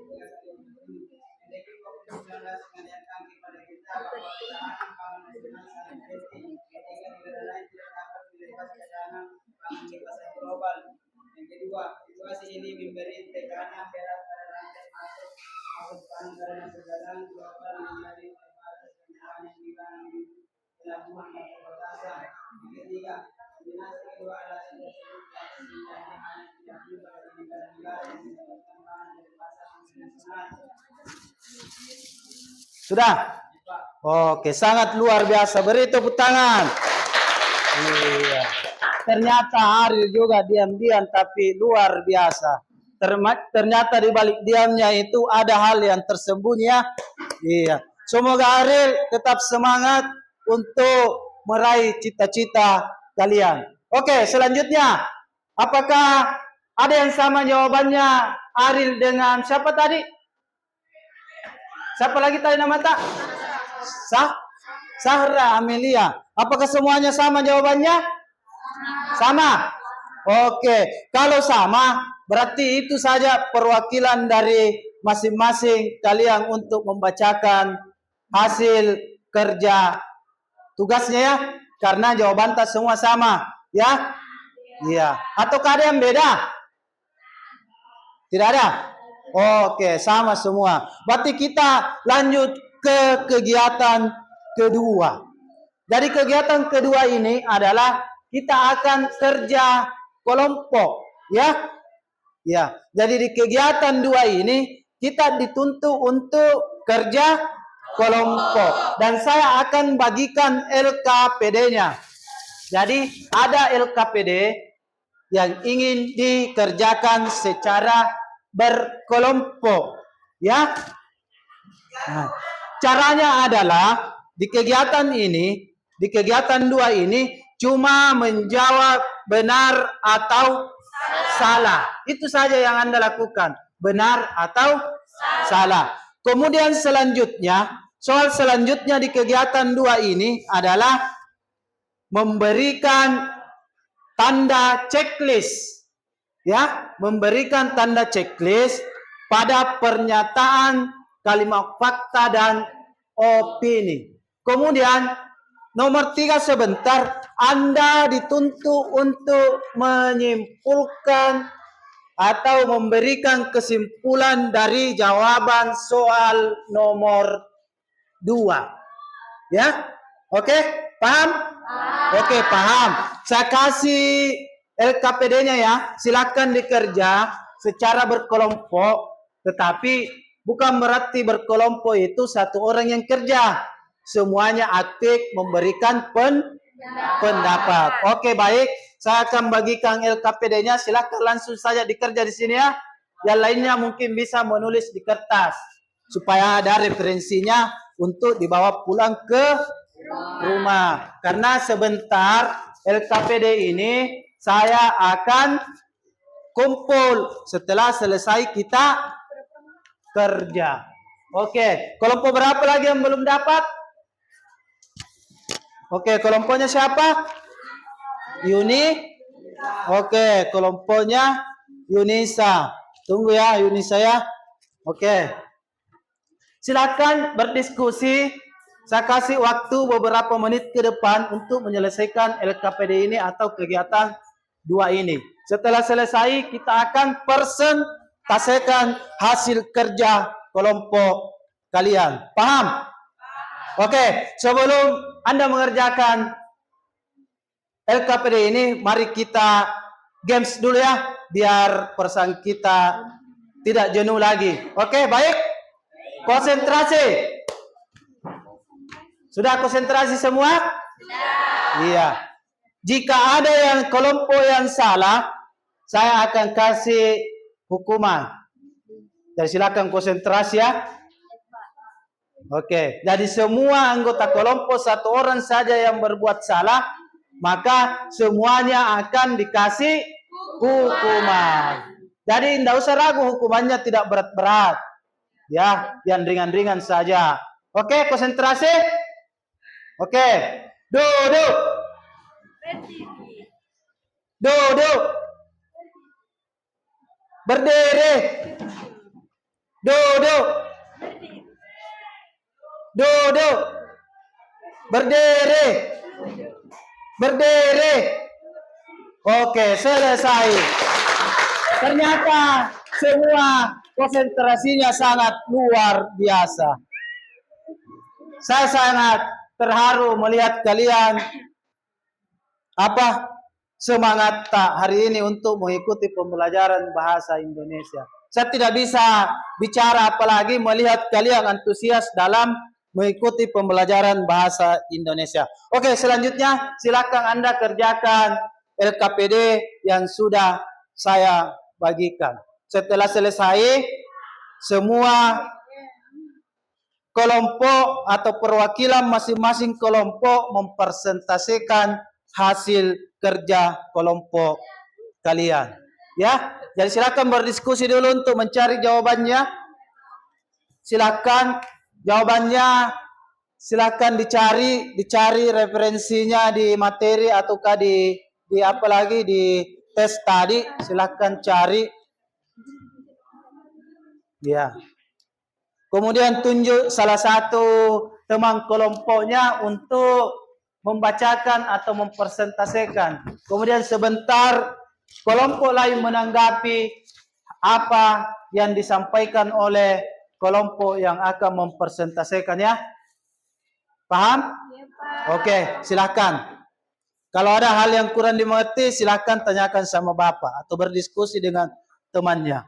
Yang kedua, situasi ini memberi tekanan berat pada rantai masuk pangan karena perjalanan global menjadi terbatas dan yang dibangun di pelabuhan dan perbatasan. Yang ketiga, kombinasi kedua alasan tersebut dapat menjadi hanya tidak juga bagi negara-negara yang mendapatkan pangan dari pasar internasional. Sudah? Oke, sangat luar biasa. Beri tepuk tangan. Iya. Ternyata Aril juga diam-diam tapi luar biasa. Ternyata di balik diamnya itu ada hal yang tersembunyi ya. Iya. Semoga Aril tetap semangat untuk meraih cita-cita kalian. Oke, selanjutnya. Apakah ada yang sama jawabannya Aril dengan siapa tadi? Siapa lagi tadi nama tak? Sahra Amelia. Apakah semuanya sama jawabannya? Sama. Oke, kalau sama berarti itu saja perwakilan dari masing-masing kalian untuk membacakan hasil kerja tugasnya ya. Karena jawaban tak semua sama, ya? Iya. Atau ada yang beda? Tidak ada? Oke, sama semua. Berarti kita lanjut ke kegiatan kedua. Dari kegiatan kedua ini adalah kita akan kerja kelompok, ya. Ya. Jadi di kegiatan dua ini kita dituntut untuk kerja kelompok dan saya akan bagikan LKPD-nya. Jadi ada LKPD yang ingin dikerjakan secara berkelompok, ya. Nah, caranya adalah di kegiatan ini, di kegiatan dua ini cuma menjawab benar atau salah. Itu saja yang Anda lakukan, benar atau salah. Kemudian selanjutnya, soal selanjutnya di kegiatan dua ini adalah memberikan tanda checklist. Ya, memberikan tanda checklist pada pernyataan, kalimat fakta dan opini. Kemudian nomor 3 sebentar, Anda dituntut untuk menyimpulkan atau memberikan kesimpulan dari jawaban soal nomor 2. Ya? Oke, paham? Oke, paham. Saya kasih LKPD-nya ya. Silakan dikerja secara berkelompok, tetapi bukan berarti berkelompok itu satu orang yang kerja. Semuanya aktif memberikan pendapat. Oke, baik. Saya akan bagikan LKPD-nya. Silakan langsung saja dikerja di sini ya. Yang lainnya mungkin bisa menulis di kertas supaya ada referensinya untuk dibawa pulang ke rumah. Karena sebentar LKPD ini saya akan kumpul setelah selesai kita kerja. Oke, kelompok berapa lagi yang belum dapat? Oke, kelompoknya siapa? Yuni. Oke, kelompoknya Yunisa. Tunggu ya Yunisa ya. Oke. Silakan berdiskusi. Saya kasih waktu beberapa menit ke depan untuk menyelesaikan LKPD ini atau kegiatan dua ini. Setelah selesai, kita akan presentasikan hasil kerja kelompok kalian. Paham? Oke, sebelum Anda mengerjakan LKPD ini, mari kita games dulu ya, biar perasaan kita tidak jenuh lagi. Oke, baik? Konsentrasi. Sudah konsentrasi semua? Sudah. Iya. Jika ada yang kelompok yang salah, saya akan kasih hukuman. Jadi silakan konsentrasi ya. Oke. Jadi semua anggota kelompok satu orang saja yang berbuat salah, maka semuanya akan dikasih hukuman. Jadi tidak usah ragu, hukumannya tidak berat-berat. Ya, yang ringan-ringan saja. Oke, konsentrasi. Oke, duduk. Duduk. Berdiri. Duduk. Duduk. Berdiri. Berdiri. Oke, selesai. Ternyata semua konsentrasinya sangat luar biasa. Saya sangat terharu melihat kalian semangat hari ini untuk mengikuti pembelajaran bahasa Indonesia. Saya tidak bisa bicara apalagi melihat kalian antusias dalam mengikuti pembelajaran bahasa Indonesia. Oke, selanjutnya silakan Anda kerjakan LKPD yang sudah saya bagikan. Setelah selesai, semua kelompok atau perwakilan masing-masing kelompok mempresentasikan hasil kerja kelompok kalian. Ya, jadi silakan berdiskusi dulu untuk mencari jawabannya. Silakan jawabannya, silakan dicari referensinya di materi ataukah di apa lagi di tes tadi. Silakan cari. Ya. Kemudian tunjuk salah satu teman kelompoknya untuk membacakan atau mempresentasikan. Kemudian sebentar kelompok lain menanggapi apa yang disampaikan oleh kelompok yang akan mempresentasikan ya. Paham? Ya, Pak. Oke, silakan. Kalau ada hal yang kurang dimengerti, silakan tanyakan sama Bapak atau berdiskusi dengan temannya.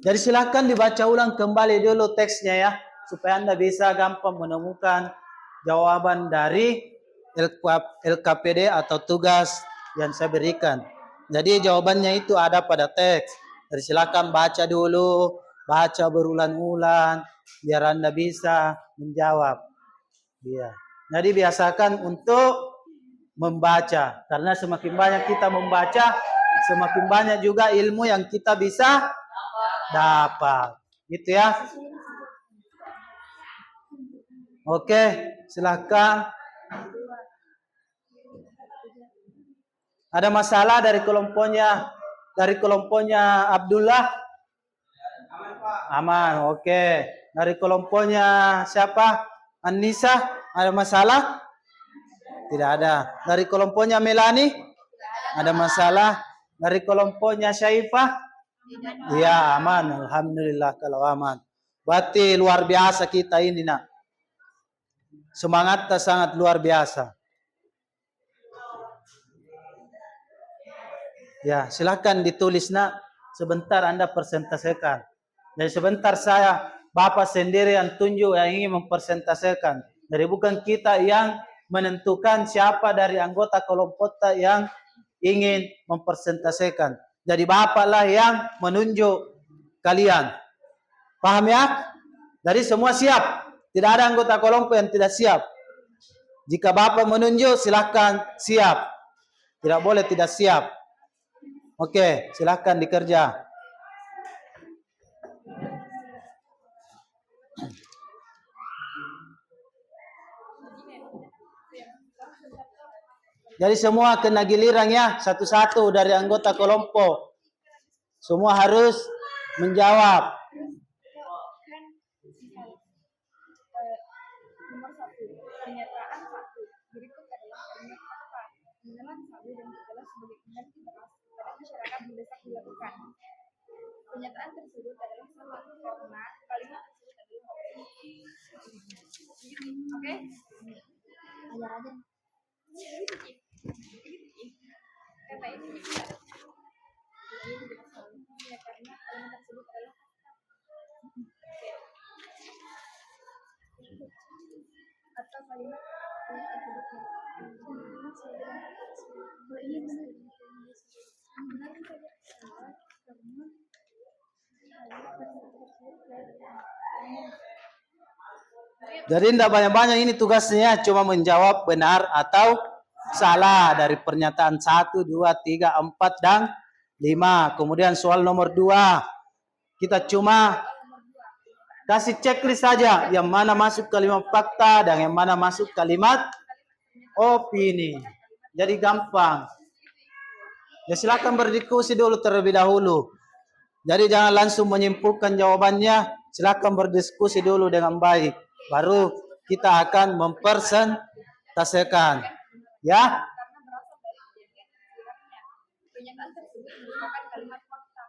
Jadi silakan dibaca ulang kembali dulu teksnya ya, supaya Anda bisa gampang menemukan jawaban dari LKPD atau tugas yang saya berikan. Jadi jawabannya itu ada pada teks. Jadi silakan baca dulu, baca berulang-ulang biar Anda bisa menjawab. Iya. Jadi biasakan untuk membaca, karena semakin banyak kita membaca, semakin banyak juga ilmu yang kita bisa dapat. Gitu ya. Oke, silakan. Ada masalah dari kelompoknya Abdullah? Aman, oke. Dari kelompoknya siapa? Anissa, ada masalah? Tidak ada. Dari kelompoknya Melani? Ada masalah? Dari kelompoknya Syaifah? Iya, aman. Alhamdulillah kalau aman. Berarti luar biasa kita ini, nak. Semangatnya sangat luar biasa. Ya, silakan ditulis, nak. Sebentar Anda presentasikan. Jadi sebentar Bapak sendiri yang tunjuk yang ingin mempresentasikan. Jadi bukan kita yang menentukan siapa dari anggota kelompok yang ingin mempresentasikan. Jadi Bapaklah yang menunjuk kalian. Paham ya? Jadi semua siap. Tidak ada anggota kelompok yang tidak siap. Jika Bapak menunjuk, silakan siap. Tidak boleh tidak siap. Oke, silakan dikerja. Jadi semua kena giliran ya, satu-satu dari anggota kelompok. Semua harus menjawab. Nomor 1, pernyataan 1. Berikut adalah kalimat fakta. Menelan sabu dan gejala sebagai energi keras pada masyarakat mendesak dilakukan. Pernyataan tersebut adalah salah karena kalimat tersebut adalah opsi. Oke? Ajar aja. Kata ini tidak ada. Ya, karena kalimat tersebut adalah atau kalimat Jadi tidak banyak-banyak ini tugasnya, cuma menjawab benar atau salah dari pernyataan 1, 2, 3, 4, dan 5. Kemudian soal nomor 2, kita cuma kasih checklist saja yang mana masuk kalimat fakta dan yang mana masuk kalimat opini. Jadi gampang. Ya silakan berdiskusi dulu terlebih dahulu. Jadi jangan langsung menyimpulkan jawabannya. Silakan berdiskusi dulu dengan baik. Baru kita akan mempresentasikan. Ya. pernyataan tersebut merupakan kalimat fakta.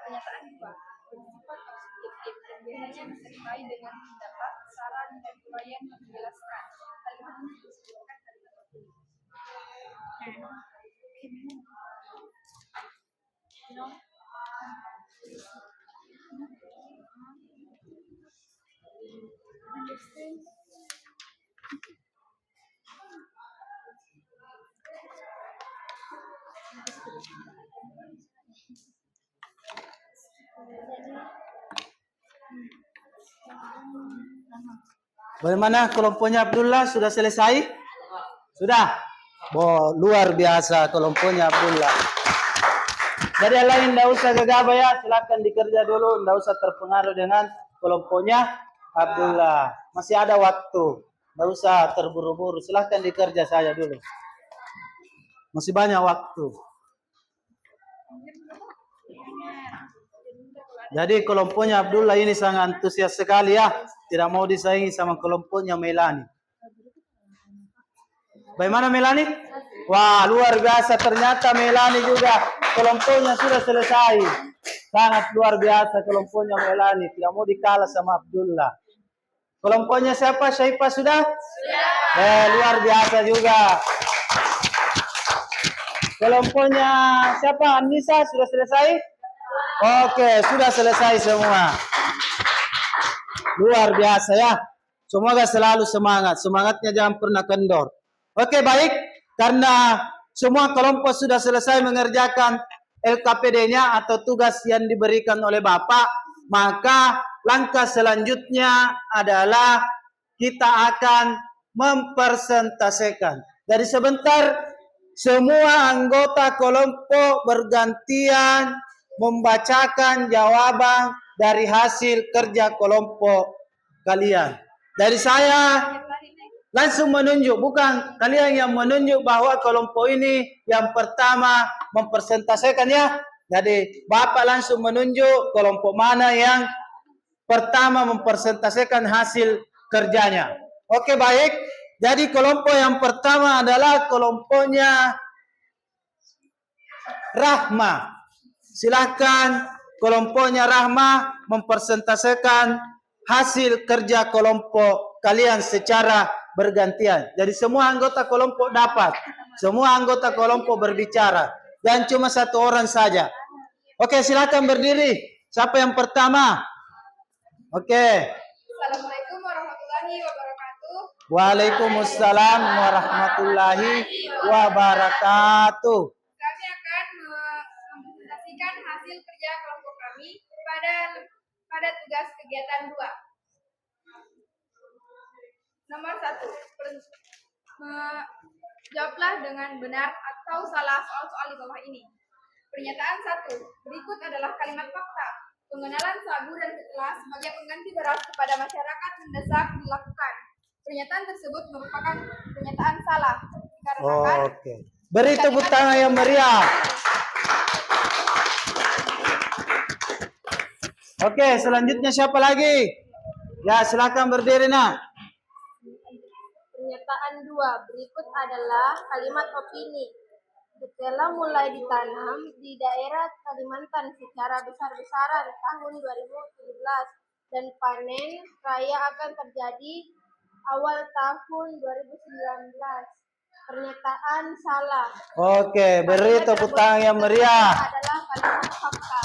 Pernyataan 2 bersifat subjektif dan biasanya disertai dengan pendapat, saran, dan uraian yang menjelaskan. Kalimat ini disebutkan kalimat opini. Bagaimana kelompoknya Abdullah? Sudah selesai? Sudah? Luar biasa kelompoknya Abdullah. Jadi yang lain tidak usah gegabah ya. Silakan dikerja dulu. Tidak usah terpengaruh dengan kelompoknya Abdullah. Masih ada waktu. Tidak usah terburu-buru. Silakan dikerja saja dulu. Masih banyak waktu. Jadi kelompoknya Abdullah ini sangat antusias sekali ya. Tidak mau disaingi sama kelompoknya Melani. Bagaimana Melani? Wah, luar biasa. Ternyata Melani juga kelompoknya sudah selesai. Sangat luar biasa kelompoknya Melani. Tidak mau dikalah sama Abdullah. Kelompoknya siapa? Syaifah sudah? Sudah. Luar biasa juga. Kelompoknya siapa? Anissa sudah selesai? Oke, sudah selesai semua. Luar biasa ya. Semoga selalu semangat. Semangatnya jangan pernah kendor. Oke, baik. Karena semua kelompok sudah selesai mengerjakan LKPD-nya atau tugas yang diberikan oleh Bapak, maka langkah selanjutnya adalah kita akan mempresentasikan. Jadi sebentar semua anggota kelompok bergantian membacakan jawaban dari hasil kerja kelompok kalian. Dari saya langsung menunjuk, bukan kalian yang menunjuk bahwa kelompok ini yang pertama mempresentasikan ya. Jadi Bapak langsung menunjuk kelompok mana yang pertama mempresentasikan hasil kerjanya. Oke, baik. Jadi kelompok yang pertama adalah kelompoknya Rahma. Silakan kelompoknya Rahma mempresentasikan hasil kerja kelompok kalian secara bergantian. Jadi semua anggota kelompok dapat. Semua anggota kelompok berbicara. Dan cuma satu orang saja. Oke, silakan berdiri. Siapa yang pertama? Oke. Assalamualaikum warahmatullahi wabarakatuh. Waalaikumsalam warahmatullahi wabarakatuh. Kami akan mempresentasikan hasil kerja kelompok kami pada tugas kegiatan 2. Nomor 1. Jawablah dengan benar atau salah soal-soal di bawah ini. Pernyataan 1. Berikut adalah kalimat fakta. Pengenalan sagu dan ketelah sebagai pengganti beras kepada masyarakat mendesak dilakukan. Pernyataan tersebut merupakan pernyataan salah. Dikarenakan Oke. Beri tepuk tangan yang meriah. Oke, selanjutnya siapa lagi? Ya, silakan berdiri, nak. Pernyataan 2. Berikut adalah kalimat opini. Setelah mulai ditanam di daerah Kalimantan secara besar-besaran tahun 2017 dan panen raya akan terjadi awal tahun 2019. Pernyataan salah. Oke, beri tepuk tangan yang meriah. Adalah kalimat fakta.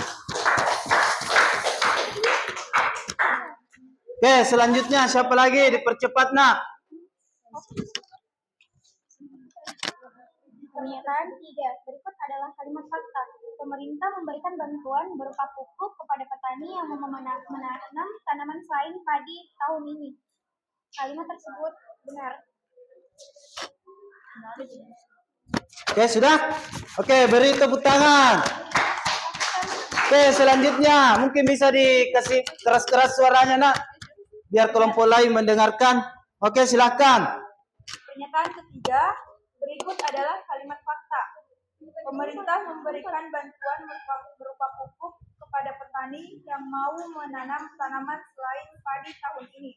Oke, selanjutnya siapa lagi? Dipercepat, nak. Pernyataan 3. Berikut adalah kalimat fakta. Pemerintah memberikan bantuan berupa pupuk kepada petani yang menanam tanaman selain padi tahun ini. Kalimat tersebut benar. Oke, sudah? Oke, beri tepuk tangan. Oke, selanjutnya mungkin bisa dikasih keras-keras suaranya, nak, biar kelompok lain mendengarkan. Oke, silakan. pernyataan ketiga. Berikut adalah kalimat fakta. Pemerintah memberikan bantuan berupa pupuk kepada petani yang mau menanam tanaman selain padi tahun ini.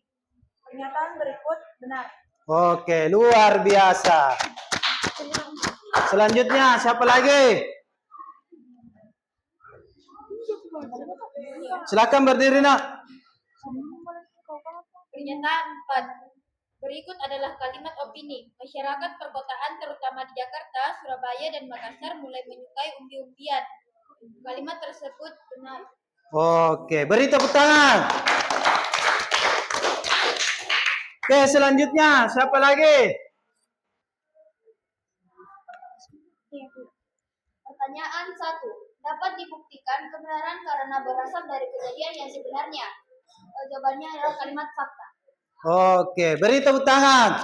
Pernyataan berikut benar. Oke, luar biasa. Selanjutnya siapa lagi? Silakan berdiri, nak. Pernyataan 4. Berikut adalah kalimat opini. Masyarakat perkotaan terutama di Jakarta, Surabaya, dan Makassar mulai menyukai umbi-umbian. Kalimat tersebut benar. Oke, beri tepuk tangan. Oke, selanjutnya siapa lagi? Pertanyaan 1. Dapat dibuktikan kebenaran karena berasal dari kejadian yang sebenarnya. Jawabannya adalah kalimat fakta. Oke, beri tepuk tangan.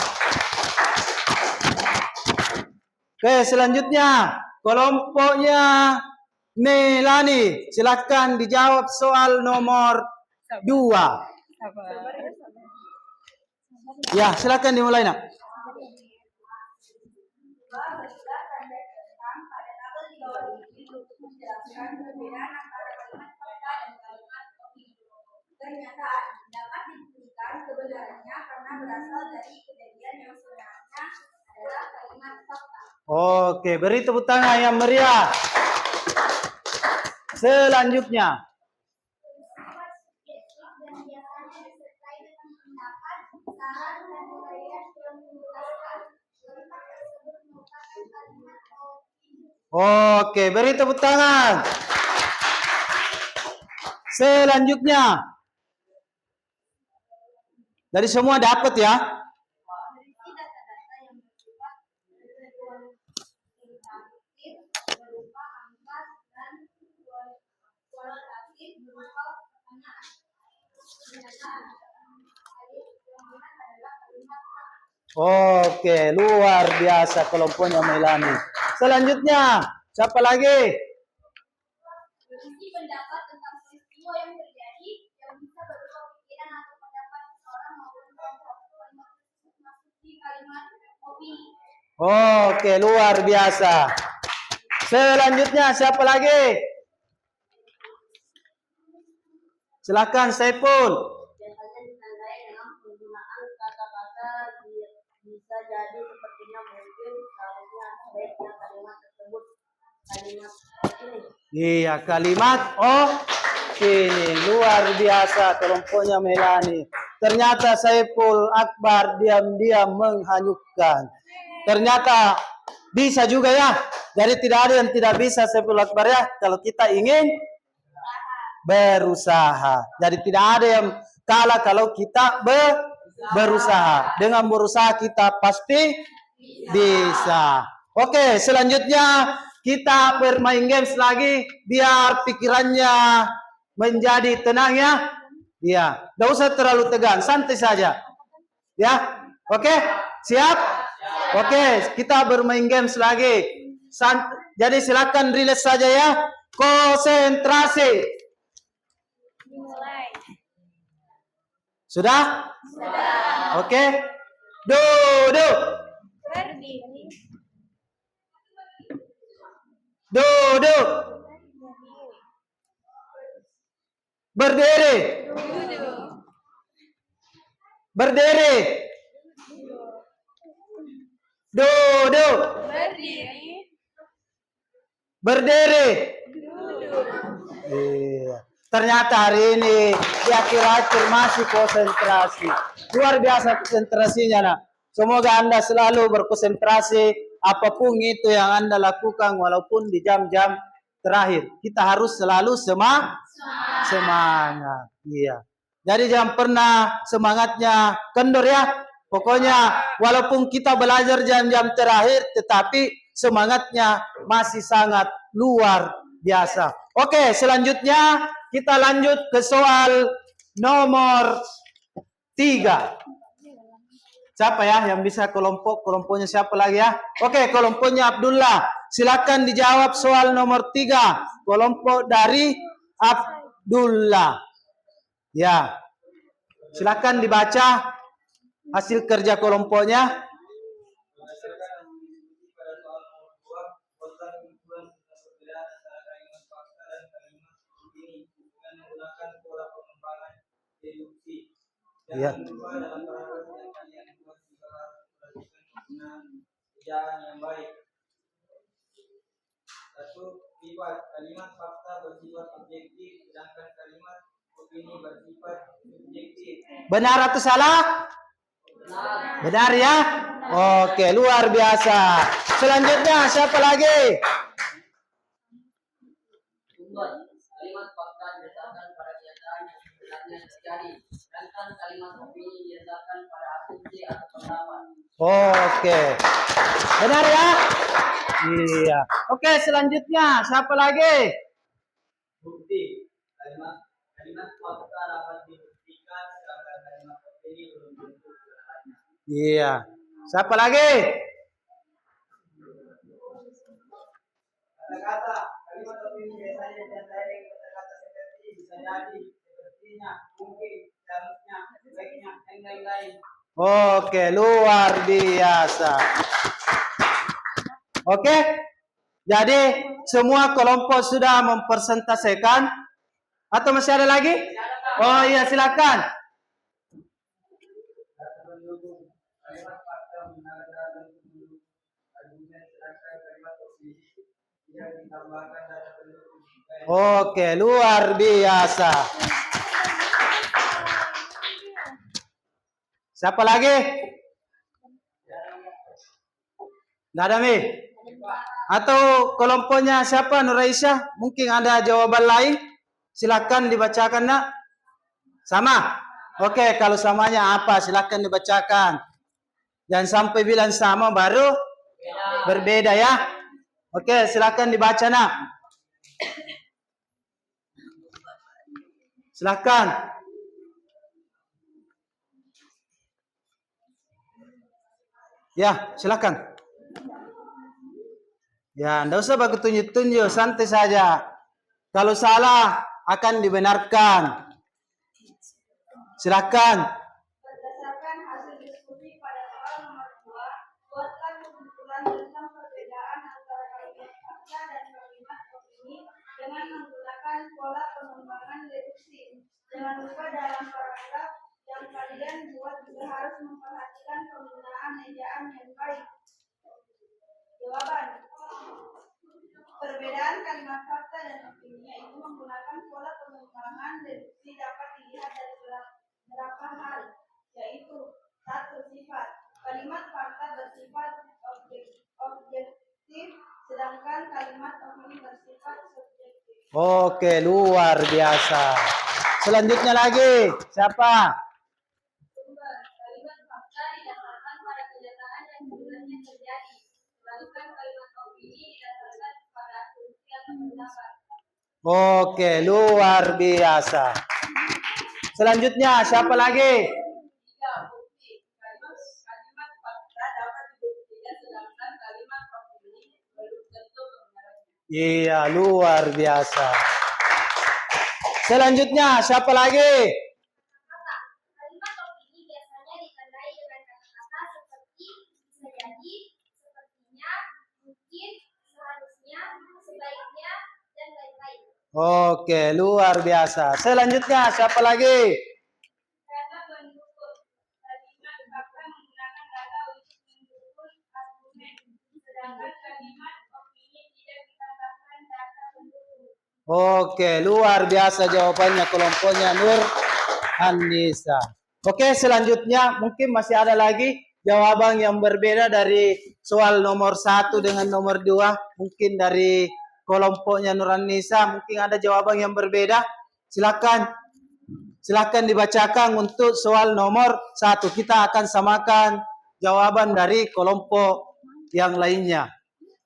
Oke, selanjutnya kelompoknya Melani. Silakan dijawab soal nomor 2. Ya, silakan dimulai, nak. Pernyataan dapat dibuktikan kebenarannya karena berasal dari kejadian yang sebenarnya adalah kalimat fakta. Oke, beri tepuk tangan yang meriah. Selanjutnya. Dan biasanya disertai dengan pendapat, saran, dan uraian yang menjelaskan. Kalimat tersebut merupakan kalimat opini. Oke, beri tepuk tangan. Selanjutnya. Dari semua dapat ya. Berisi data-data yang bersifat kualitatif berupa angka dan Oke, luar biasa kelompoknya Melani. Selanjutnya, siapa lagi? Berisi pendapat tentang peristiwa yang terjadi yang bisa berupa pikiran atau pendapat seseorang maupun kelompok. Kalimat tersebut masuk di kalimat opini. Oke, luar biasa. Selanjutnya, siapa lagi? Silakan Saiful. Biasanya ditandai dengan penggunaan kata-kata bisa jadi sepertinya mungkin seharusnya sebaiknya kalimat tersebut kalimat ini. Iya, kalimat oh ini luar biasa kelompoknya Melani. Ternyata Saiful Akbar diam-diam menghanyutkan. Ternyata bisa juga ya. Jadi tidak ada yang tidak bisa Saiful Akbar ya. Kalau kita ingin berusaha. Jadi tidak ada yang kalah kalau kita berusaha. Dengan berusaha kita pasti bisa. Oke, selanjutnya kita bermain games lagi biar pikirannya menjadi tenang ya. Ya, tidak usah terlalu tegang, santai saja. Ya, oke, siap? Oke, kita bermain games lagi. Jadi silakan relax saja ya. Konsentrasi. Sudah? Sudah. Oke. Duduk. Berdiri. Duduk. Berdiri. Duduk. Berdiri. Duduk. Berdiri. Berdiri. Duduk. Iya. Ternyata hari ini di akhir-akhir masih konsentrasi. Luar biasa konsentrasinya nak. Semoga Anda selalu berkonsentrasi apapun itu yang Anda lakukan walaupun di jam-jam terakhir. Kita harus selalu semangat. Iya. Jadi jangan pernah semangatnya kendor ya. Pokoknya walaupun kita belajar jam-jam terakhir tetapi semangatnya masih sangat luar biasa. Oke, selanjutnya kita lanjut ke soal nomor 3. Siapa ya yang bisa kelompoknya siapa lagi ya? Oke, kelompoknya Abdullah. Silakan dijawab soal nomor 3. Kelompok dari Abdullah. Ya. Silakan dibaca hasil kerja kelompoknya. Ya. Yang baik. Satu, kalimat fakta bersifat objektif, sedangkan kalimat opini bersifat subjektif. Benar atau salah? Benar. Benar ya? Oke, luar biasa. Selanjutnya siapa lagi? Kalimat fakta didasarkan pada kenyataan yang sebenarnya terjadi, sedangkan kalimat opini didasarkan pada asumsi atau pendapat. Oke. Benar ya? Iya. Oke, selanjutnya siapa lagi? Bukti. Kalimat fakta dapat dibuktikan, sedangkan kalimat opini belum tentu kebenarannya. Iya. Siapa lagi? Kata-kata kalimat opini biasanya ditandai dengan kata-kata seperti bisa jadi, sepertinya, mungkin, seharusnya, sebaiknya, dan lain-lain. Oke, luar biasa. Oke. Jadi semua kelompok sudah mempresentasikan atau masih ada lagi? Oh iya, silakan. Kalimat fakta menandakan argumen, sedangkan kalimat opini yang ditambahkan data pendukung. Oke, luar biasa. Siapa lagi? Nggak ada Mi? Atau kelompoknya siapa Nuraisyah? Mungkin ada jawaban lain? Silakan dibacakan nak. Sama? Oke, kalau samanya apa? Silakan dibacakan. Jangan sampai bilang sama baru berbeda ya. Oke, silakan dibaca nak. Silakan. Ya, silakan. Ya, enggak usah pakai tunjuk-tunjuk, santai saja. Kalau salah akan dibenarkan. Silakan. Berdasarkan hasil diskusi pada soal nomor 2, buatlah kesimpulan tentang perbedaan antara kalimat fakta dan kalimat opini dengan menggunakan pola pengembangan deduksi. Jangan lupa dalam paragraf yang kalian buat juga harus memperhatikan penggunaan ejaan yang baik. Jawaban. Perbedaan kalimat fakta dan opini yaitu menggunakan pola pengembangan deduksi dapat dilihat dari beberapa hal, yaitu satu, sifat. Kalimat fakta bersifat objektif, sedangkan kalimat opini bersifat subjektif. Oke, luar biasa. Selanjutnya lagi, siapa? Sumber. Kalimat fakta didasarkan pada kenyataan yang sebenarnya terjadi, sedangkan kalimat opini didasarkan pada asumsi atau pendapat. Oke, luar biasa. Selanjutnya, siapa lagi? Tiga, bukti. Kalimat fakta dapat dibuktikan, sedangkan kalimat opini belum tentu kebenarannya. Iya, luar biasa. Selanjutnya, siapa lagi? Kata. Kalimat opini biasanya ditandai dengan kata-kata seperti bisa jadi, sepertinya, mungkin, seharusnya, sebaiknya, dan lain-lain. Oke, luar biasa. Selanjutnya, siapa lagi? Data pendukung. Kalimat fakta menggunakan data untuk mendukung argumen, sedangkan kalimat opini tidak ditambahkan data pendukung. Oke, luar biasa jawabannya kelompoknya Nur Anissa. Oke, selanjutnya mungkin masih ada lagi jawaban yang berbeda dari soal nomor 1 dengan nomor 2. Mungkin dari kelompoknya Nur Anissa mungkin ada jawaban yang berbeda. Silakan. Silakan dibacakan untuk soal nomor 1. Kita akan samakan jawaban dari kelompok yang lainnya.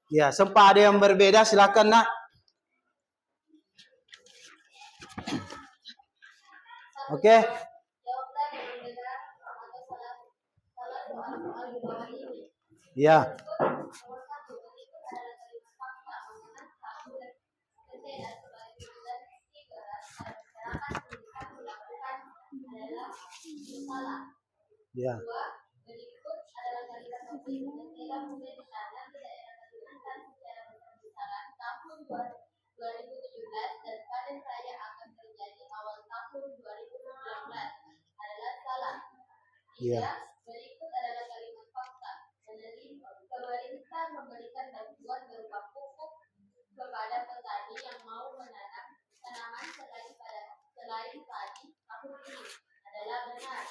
Ya, sempat ada yang berbeda, silakan nak. Oke. Jawablah yang benar atau salah soal-soal di bawah ini. Ya. Nomor 1, berikut adalah kalimat fakta mengenai satu dan berbeda sebagai bulan ibarat pada masyarakat pendidikan dilakukan adalah salah. Ya. 2, berikut adalah kalimat opini berbeda mulai di kanan ke daerah Kalimantan secara besar-besaran tahun 2017 dan panen raya akan terjadi awal tahun 2019 adalah salah. 3, Ya. berikut adalah kalimat fakta. Pemerintah memberikan bantuan berupa pupuk kepada petani yang mau menanam tanaman selain padi tahun ini adalah benar.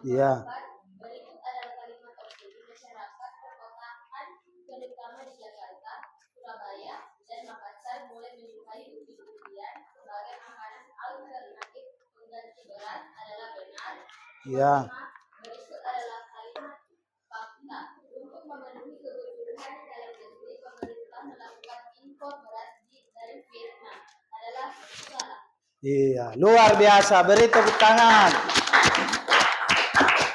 Ya. 4, berikut adalah kalimat opini masyarakat perkotaan terutama di Jakarta, Surabaya, dan Makassar mulai menyukai ubi-ubian sebagai makanan alternatif pengganti beras adalah benar. Ya. 5, berikut adalah kalimat fakta. Untuk memenuhi kebutuhan dalam negeri, pemerintah melakukan impor beras dari Vietnam adalah salah. Iya, luar biasa. Beri tepuk tangan.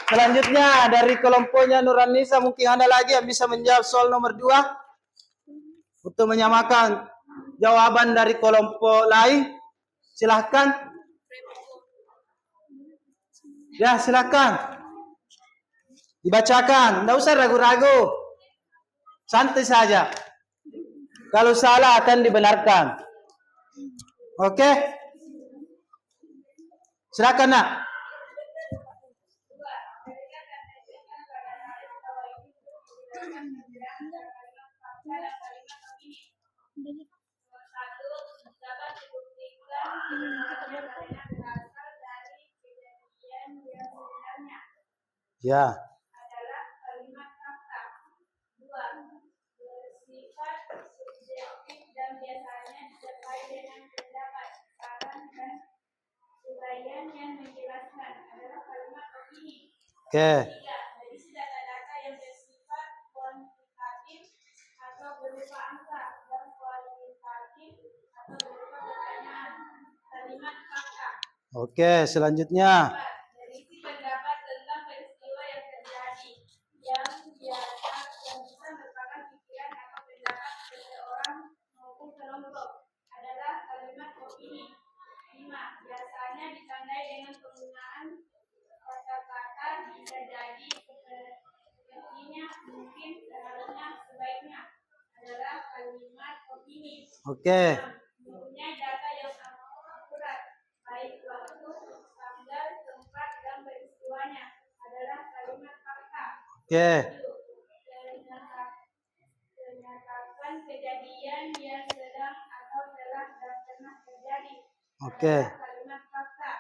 Selanjutnya dari kelompoknya Nur Anissa mungkin ada lagi yang bisa menjawab soal nomor 2 untuk menyamakan jawaban dari kelompok lain. Silahkan. Ya, silahkan. Dibacakan. Tidak usah ragu-ragu. Santai saja. Kalau salah akan dibenarkan. Oke? Silakan nak. Dapat dibuktikan sebenarnya karena berasal dari kejadian yang sebenarnya Ya. adalah kalimat fakta. 2, bersifat subjektif dan biasanya disertai dengan pendapat, saran, dan uraian yang menjelaskan adalah kalimat opini. Oke. 3, berisi data-data yang bersifat kuantitatif atau berupa angka dan kualitatif atau berupa pertanyaan. Kalimat fakta. Oke, selanjutnya. 4, berisi pendapat tentang peristiwa yang terjadi yang bisa merupakan pikiran atau pendapat seseorang maupun kelompok adalah kalimat opini. 5. Biasanya ditandai dengan penggunaan kata-kata bisa jadi sepertinya, mungkin, seharusnya, sebaiknya adalah kalimat opini. Oke. 6. Mempunyai data yang akurat, baik waktu, tanggal, tempat, dan peristiwanya adalah kalimat fakta. Oke. 7. Menyatakan kejadian yang sedang atau telah dan pernah terjadi Oke. adalah kalimat fakta.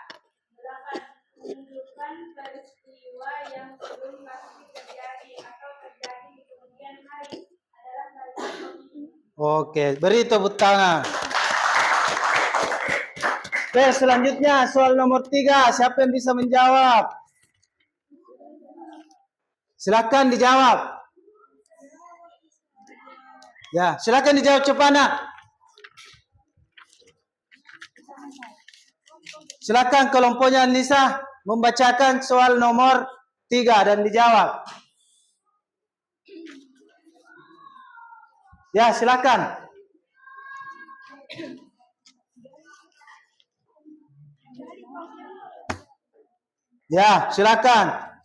8. Menunjukkan peristiwa yang belum pasti terjadi atau terjadi di kemudian hari adalah kalimat opini. Oke, beri tepuk tangan. Oke, selanjutnya soal nomor 3. Siapa yang bisa menjawab? Silakan dijawab. Ya, silakan dijawab cepat, nak. Silakan kelompoknya Nisa membacakan soal nomor 3 dan dijawab. Ya, silakan. Ya, silakan.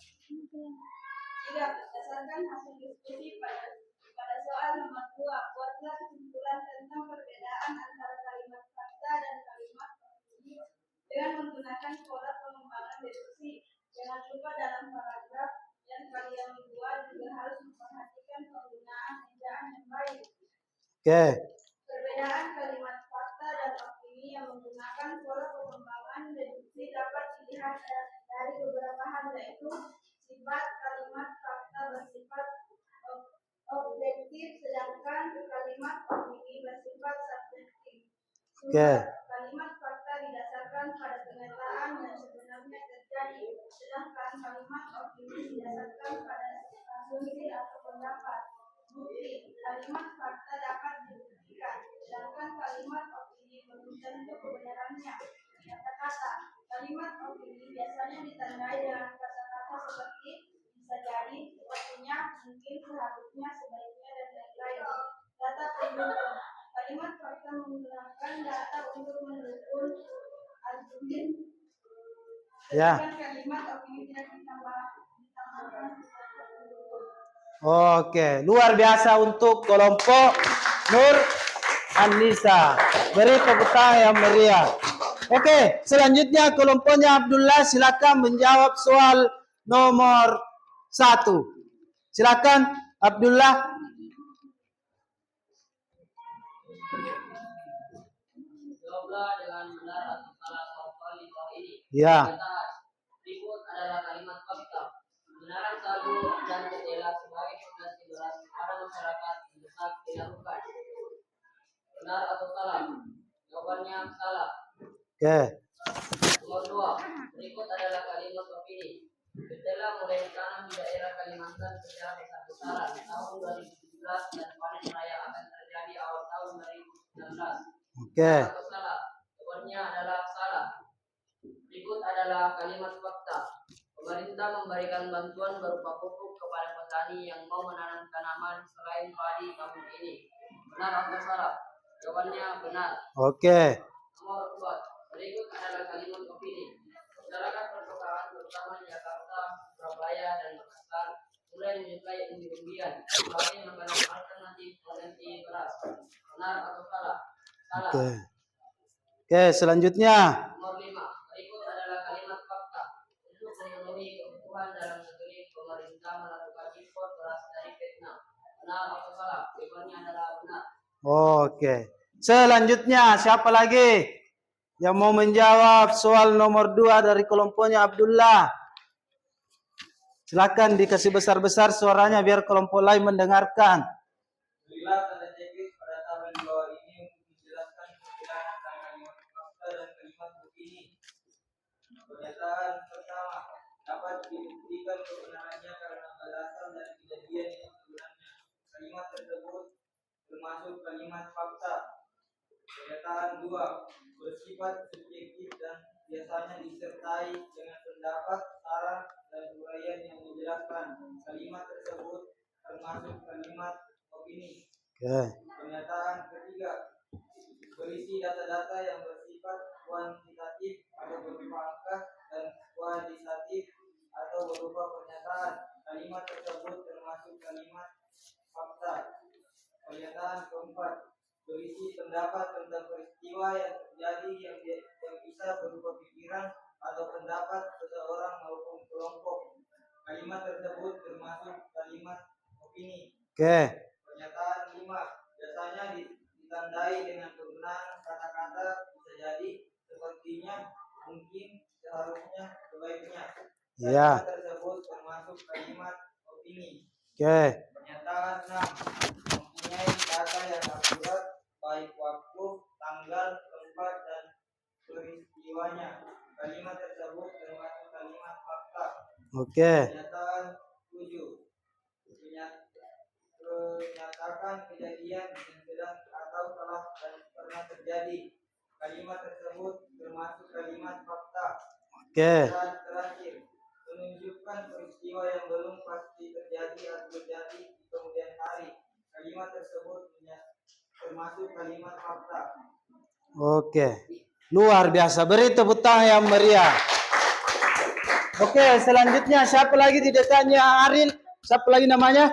Tidak, berdasarkan hasil diskusi pada soal nomor 2, buatlah kesimpulan tentang perbedaan antara kalimat fakta dan kalimat opini dengan menggunakan pola pengembangan deduksi. Jangan lupa dalam paragraf yang kalian buat juga harus memperhatikan penggunaan ejaan yang baik. Oke. Perbedaan kalimat fakta dan opini yang menggunakan pola pengembangan deduksi dapat dilihat dari beberapa hal, yaitu sifat kalimat fakta bersifat objektif, sedangkan kalimat opini bersifat subjektif. Oke. Kalimat fakta didasarkan pada kenyataan yang sebenarnya terjadi, sedangkan kalimat opini didasarkan pada asumsi atau pendapat. Bukti, kalimat fakta dapat dibuktikan, sedangkan kalimat opini belum tentu kebenarannya. Kata-kata, kalimat opini biasanya ditandai dengan kata-kata seperti bisa jadi, sepertinya, mungkin, seharusnya, sebaiknya, dan lain-lain. Data pendukung, kalimat fakta menggunakan data untuk mendukung asumsi. Ya. Sedangkan kalimat opini tidak ditambahkan sebagai pendukung. Oke, luar biasa untuk kelompok Nur Anissa. Beri tepuk tangan yang meriah. Oke, selanjutnya kelompoknya Abdullah, silakan menjawab soal nomor 1. Silakan Abdullah. Jawablah dengan benar atau salah soal di bawah ini. Ya. Kata berikut adalah kalimat fakta. Kebenaran selalu dan jendela sebagai fondasi beras pada masyarakat yang tetap dilakukan. Benar atau salah? Jawabannya salah. Oke. Nomor 2. Berikut adalah kalimat opini. Ketela mulai ditanam di daerah Kalimantan secara besar-besaran tahun 2017 dan panen raya akan terjadi awal tahun 2019. Oke. Atau salah? Jawabannya adalah salah. Berikut adalah kalimat fakta. Pemerintah memberikan bantuan berupa pupuk kepada petani yang mau menanam tanaman selain padi tahun ini. Benar atau salah? Jawabannya benar. Oke. Nomor 4. Berikut adalah kalimat opini. Masyarakat perkotaan terutama di Jakarta, Surabaya, dan Makassar mulai menyukai umbi-umbian sebagai makanan alternatif pengganti beras. Benar atau salah? Salah. Oke. Oke, selanjutnya. Nomor 5. Berikut adalah kalimat fakta. Untuk memenuhi kebutuhan dalam negeri, pemerintah melakukan impor beras dari Vietnam. Benar atau salah? Jawabannya adalah benar. Oke. Selanjutnya, siapa lagi yang mau menjawab soal nomor 2 dari kelompoknya Abdullah? Silakan dikasih besar-besar suaranya biar kelompok lain mendengarkan. Berilah tanda checklist pada tabel di bawah ini untuk menjelaskan perbedaan antara kalimat fakta dan kalimat opini. Pernyataan pertama dapat dibuktikan kebenarannya karena berasal dari kejadian yang sebenarnya. Kalimat tersebut termasuk kalimat fakta. Pernyataan 2 bersifat subjektif dan biasanya disertai dengan pendapat, saran, dan uraian yang menjelaskan. Kalimat tersebut termasuk kalimat opini. Oke. Pernyataan ketiga, berisi data-data yang bersifat kuantitatif atau berupa angka dan kualitatif atau berupa pernyataan. Kalimat tersebut termasuk kalimat fakta. Pernyataan keempat, berisi pendapat tentang peristiwa yang terjadi yang bisa berupa pikiran atau pendapat seseorang maupun kelompok. Kalimat tersebut termasuk kalimat opini. Oke. Pernyataan 5, biasanya ditandai dengan penggunaan kata-kata bisa jadi, sepertinya, mungkin, seharusnya, sebaiknya. Iya. Kalimat tersebut termasuk kalimat opini. Oke. Pernyataan 6, mempunyai data yang akurat baik waktu, tanggal, tempat, dan peristiwanya. Kalimat tersebut termasuk kalimat fakta. Oke. Pernyataan 7, menyatakan kejadian yang sedang atau telah dan pernah terjadi. Kalimat tersebut termasuk kalimat fakta. Oke. Dan terakhir, menunjukkan peristiwa yang belum pasti terjadi atau terjadi di kemudian hari. Kalimat tersebut termasuk kalimat fakta. Oke. Luar biasa. Beri tepuk tangan yang meriah. Oke, selanjutnya siapa lagi di dekatnya Aril? Siapa lagi namanya?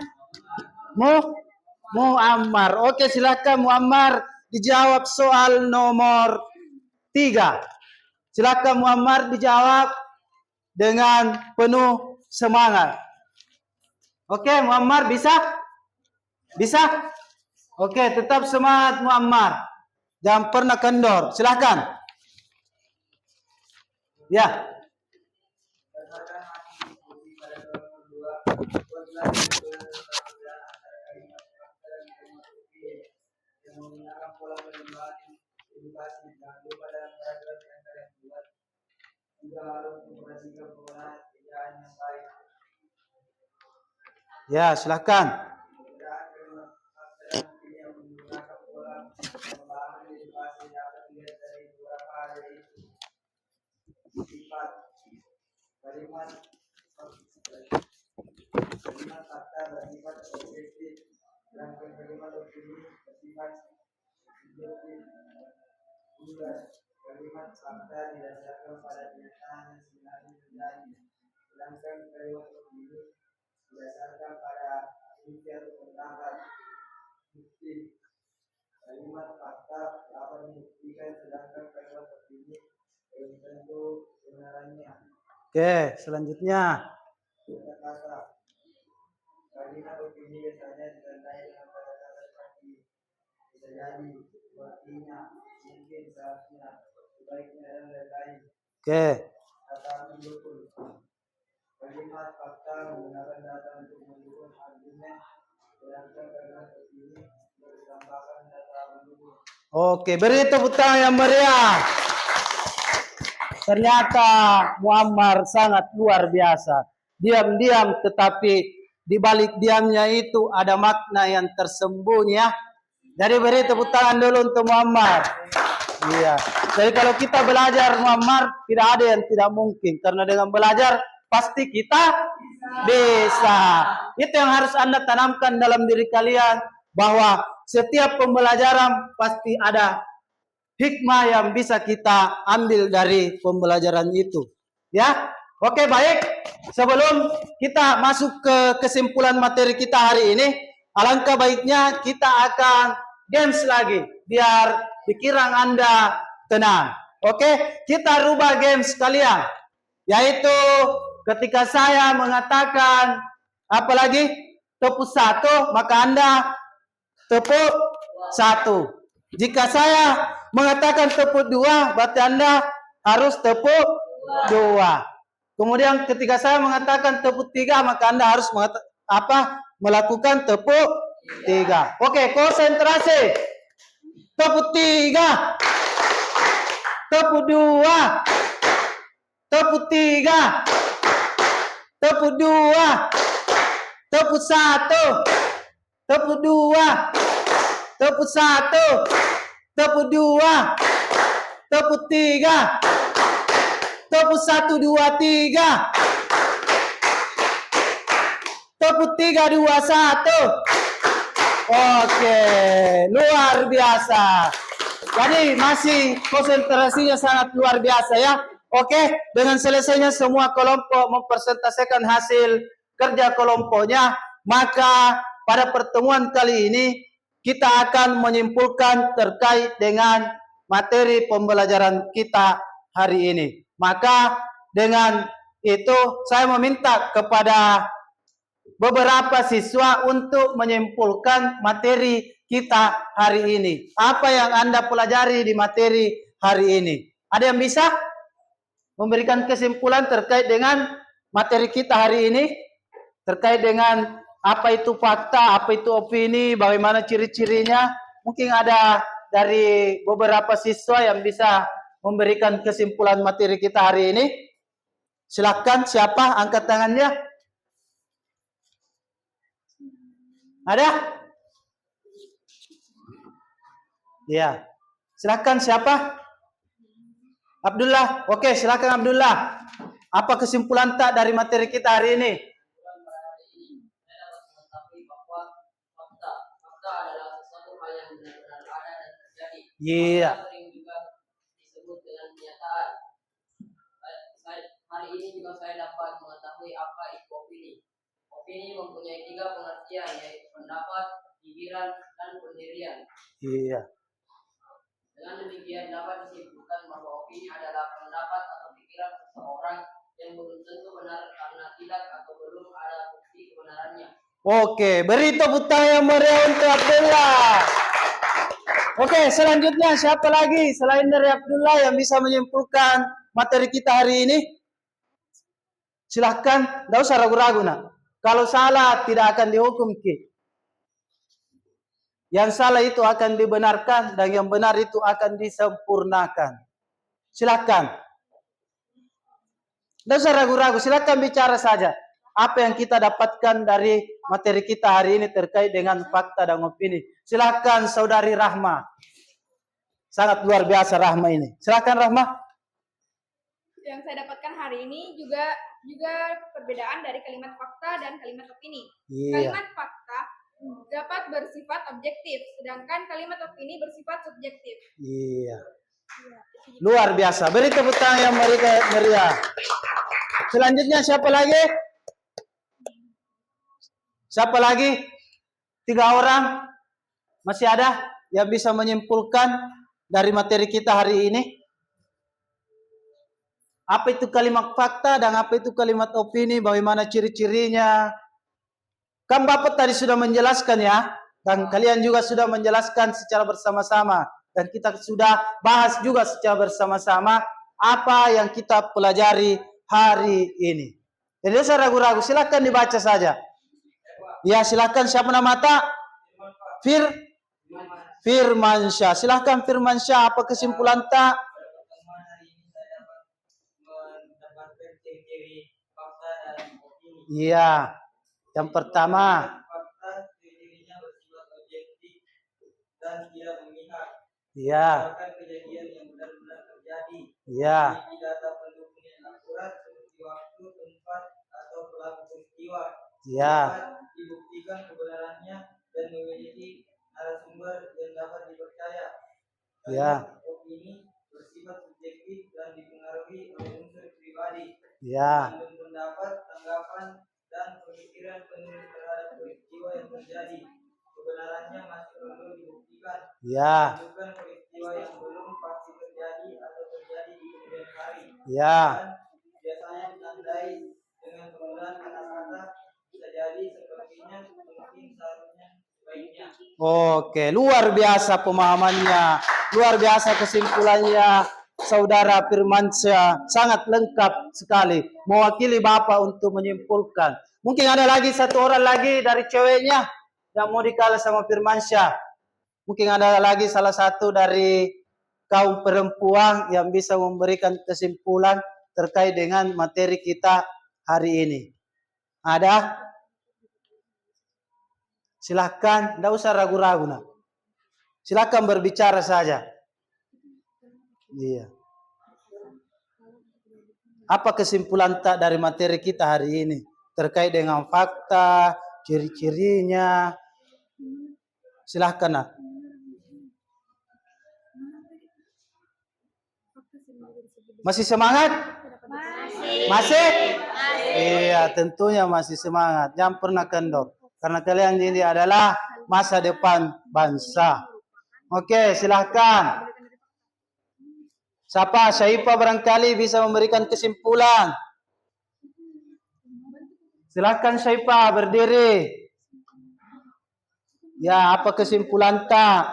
Muammar. Oke, silakan Muammar dijawab soal nomor 3. Silakan Muammar dijawab dengan penuh semangat. Oke, Muammar bisa? Bisa? Oke, tetap semangat Muammar. Jangan pernah kendor. Silakan. Ya. Berdasarkan hasil diskusi pada tahun kedua, apabila perbedaan antara kalimat fakta dan kalimat opini yang menggunakan pola penerimaan edukasi, jangan lupa dalam paragraf yang kalian buat juga harus memperhatikan penggunaan ejaan yang baik. Ya, silakan. Perbedaan kalimat fakta dan opini yang menggunakan pola pengembangan edukasi dapat dilihat dari beberapa hal, yaitu sifat kalimat fakta bersifat objektif, sedangkan kalimat opini bersifat subjektif. Juga kalimat fakta didasarkan pada kenyataan yang sebenarnya terjadi, sedangkan kalimat opini didasarkan pada asumsi atau pendapat. Bukti kalimat fakta dapat membuktikan, sedangkan kalimat opini belum tentu kebenarannya. Oke, selanjutnya. Kata-kata kalimat opini biasanya ditandai dengan kata-kata seperti bisa jadi, sepertinya, mungkin, seharusnya, sebaiknya, dan lain-lain. Oke. Kata mendukung, kalimat fakta menggunakan data untuk mendukung argumen, sedangkan kalimat opini bertambahkan data mendukung. Oke, beri tepuk tangan yang meriah. Ternyata Muammar sangat luar biasa. Diam-diam tetapi di balik diamnya itu ada makna yang tersembunyi ya. Jadi beri tepuk tangan dulu untuk Muammar. Iya. Jadi kalau kita belajar Muammar, tidak ada yang tidak mungkin. Karena dengan belajar pasti kita bisa. Itu yang harus Anda tanamkan dalam diri kalian. Bahwa setiap pembelajaran pasti ada hikmah yang bisa kita ambil dari pembelajaran itu. Ya, oke baik. Sebelum kita masuk ke kesimpulan materi kita hari ini, alangkah baiknya kita akan games lagi, biar pikiran Anda tenang. Oke, kita rubah games kalian, yaitu ketika saya mengatakan apa lagi tepuk 1, maka Anda tepuk 1. Jika saya mengatakan tepuk 2, berarti Anda harus tepuk 2. Kemudian ketika saya mengatakan tepuk 3, maka Anda harus melakukan tepuk 3. Oke, konsentrasi. Tepuk 3. Tepuk 2. Tepuk 3. Tepuk 2. Tepuk 1. Tepuk 2. Tepuk 1. Tepuk 2. Tepuk 3. Tepuk 1, 2, 3. Tepuk 3, 2, 1. Oke, luar biasa. Jadi masih konsentrasinya sangat luar biasa ya. Oke, dengan selesainya semua kelompok mempresentasikan hasil kerja kelompoknya, maka pada pertemuan kali ini kita akan menyimpulkan terkait dengan materi pembelajaran kita hari ini. Maka dengan itu saya meminta kepada beberapa siswa untuk menyimpulkan materi kita hari ini. Apa yang Anda pelajari di materi hari ini? Ada yang bisa memberikan kesimpulan terkait dengan materi kita hari ini? Terkait dengan apa itu fakta, apa itu opini, bagaimana ciri-cirinya? Mungkin ada dari beberapa siswa yang bisa memberikan kesimpulan materi kita hari ini. Silakan, siapa? Angkat tangannya. Ada? Ya. Silakan siapa? Abdullah. Oke, silakan Abdullah. Apa kesimpulan tak dari materi kita hari ini? Saya dapat mengetahui bahwa fakta adalah sesuatu hal yang benar-benar ada dan terjadi. Iya. Fakta sering juga disebut dengan kenyataan. Hari ini juga saya dapat mengetahui apa itu opini. Opini mempunyai 3 pengertian, yaitu pendapat, pikiran, dan pendirian. Iya. Dengan demikian dapat disimpulkan bahwa opini adalah pendapat atau pikiran seseorang yang belum tentu benar karena tidak atau belum ada bukti kebenarannya. Oke, beri tepuk tangan yang meriah untuk Abdullah. Oke, selanjutnya siapa lagi selain dari Abdullah yang bisa menyimpulkan materi kita hari ini? Silahkan, tidak usah ragu-ragu nak. Kalau salah tidak akan dihukum ki. Yang salah itu akan dibenarkan dan yang benar itu akan disempurnakan. Silakan. Tidak usah ragu-ragu, silakan bicara saja. Apa yang kita dapatkan dari materi kita hari ini terkait dengan fakta dan opini. Silakan Saudari Rahma. Sangat luar biasa Rahma ini. Silakan Rahma. Yang saya dapatkan hari ini juga perbedaan dari kalimat fakta dan kalimat opini. Iya. Kalimat fakta dapat bersifat objektif, sedangkan kalimat opini bersifat subjektif. Iya. Luar biasa. Beri tepuk tangan yang meriah. Selanjutnya siapa lagi? Siapa lagi? 3 orang. Masih ada yang bisa menyimpulkan dari materi kita hari ini? Apa itu kalimat fakta dan apa itu kalimat opini? Bagaimana ciri-cirinya? Kan Bapak tadi sudah menjelaskan ya. Dan kalian juga sudah menjelaskan secara bersama-sama. Dan kita sudah bahas juga secara bersama-sama apa yang kita pelajari hari ini. Jadi saya ragu-ragu, silakan dibaca saja. Ya, silakan siapa nama tak? Firmansyah. Silakan Firmansyah, apa kesimpulan tak? Pertemuan hari ini saya dapat mendapatkan ciri-ciri fakta dan opini. Iya. Yang pertama. Fakta ciri-cirinya bersifat objektif dan tidak memihak. Iya. Bahkan kejadian yang benar-benar terjadi. Iya. Memiliki data pendukung yang akurat seperti waktu, tempat, atau pelaku peristiwa. Iya. Dapat dibuktikan kebenarannya dan memiliki narasumber yang dapat dipercaya. Iya. Opini bersifat subjektif dan dipengaruhi oleh unsur pribadi. Iya. Mengandung pendapat, tanggapan, dan pemikiran penulis terhadap peristiwa yang terjadi. Kebenarannya masih perlu dibuktikan. Iya. Menunjukkan peristiwa yang belum pasti terjadi atau terjadi di kemudian hari. Iya. Dan biasanya ditandai dengan penggunaan kata-kata bisa jadi sepertinya, mungkin, seharusnya, sebaiknya. Oke, luar biasa pemahamannya, luar biasa kesimpulannya, Saudara Firmansyah, sangat lengkap sekali, mewakili Bapak untuk menyimpulkan. Mungkin ada lagi 1 orang lagi dari ceweknya yang mau dikalah sama Firmansyah. Mungkin ada lagi salah satu dari kaum perempuan yang bisa memberikan kesimpulan terkait dengan materi kita hari ini. Ada? Silahkan, tidak usah ragu-ragu nak. Silahkan berbicara saja. Iya. Apa kesimpulan tak dari materi kita hari ini terkait dengan fakta, ciri-cirinya. Silahkan, Nak. Masih semangat? Masih? Iya, tentunya masih semangat. Jangan pernah kendor. Karena kalian ini adalah masa depan bangsa. Oke, silahkan. Siapa? Syaifa barangkali bisa memberikan kesimpulan. Silahkan Syaifa berdiri. Ya, apa kesimpulan tak?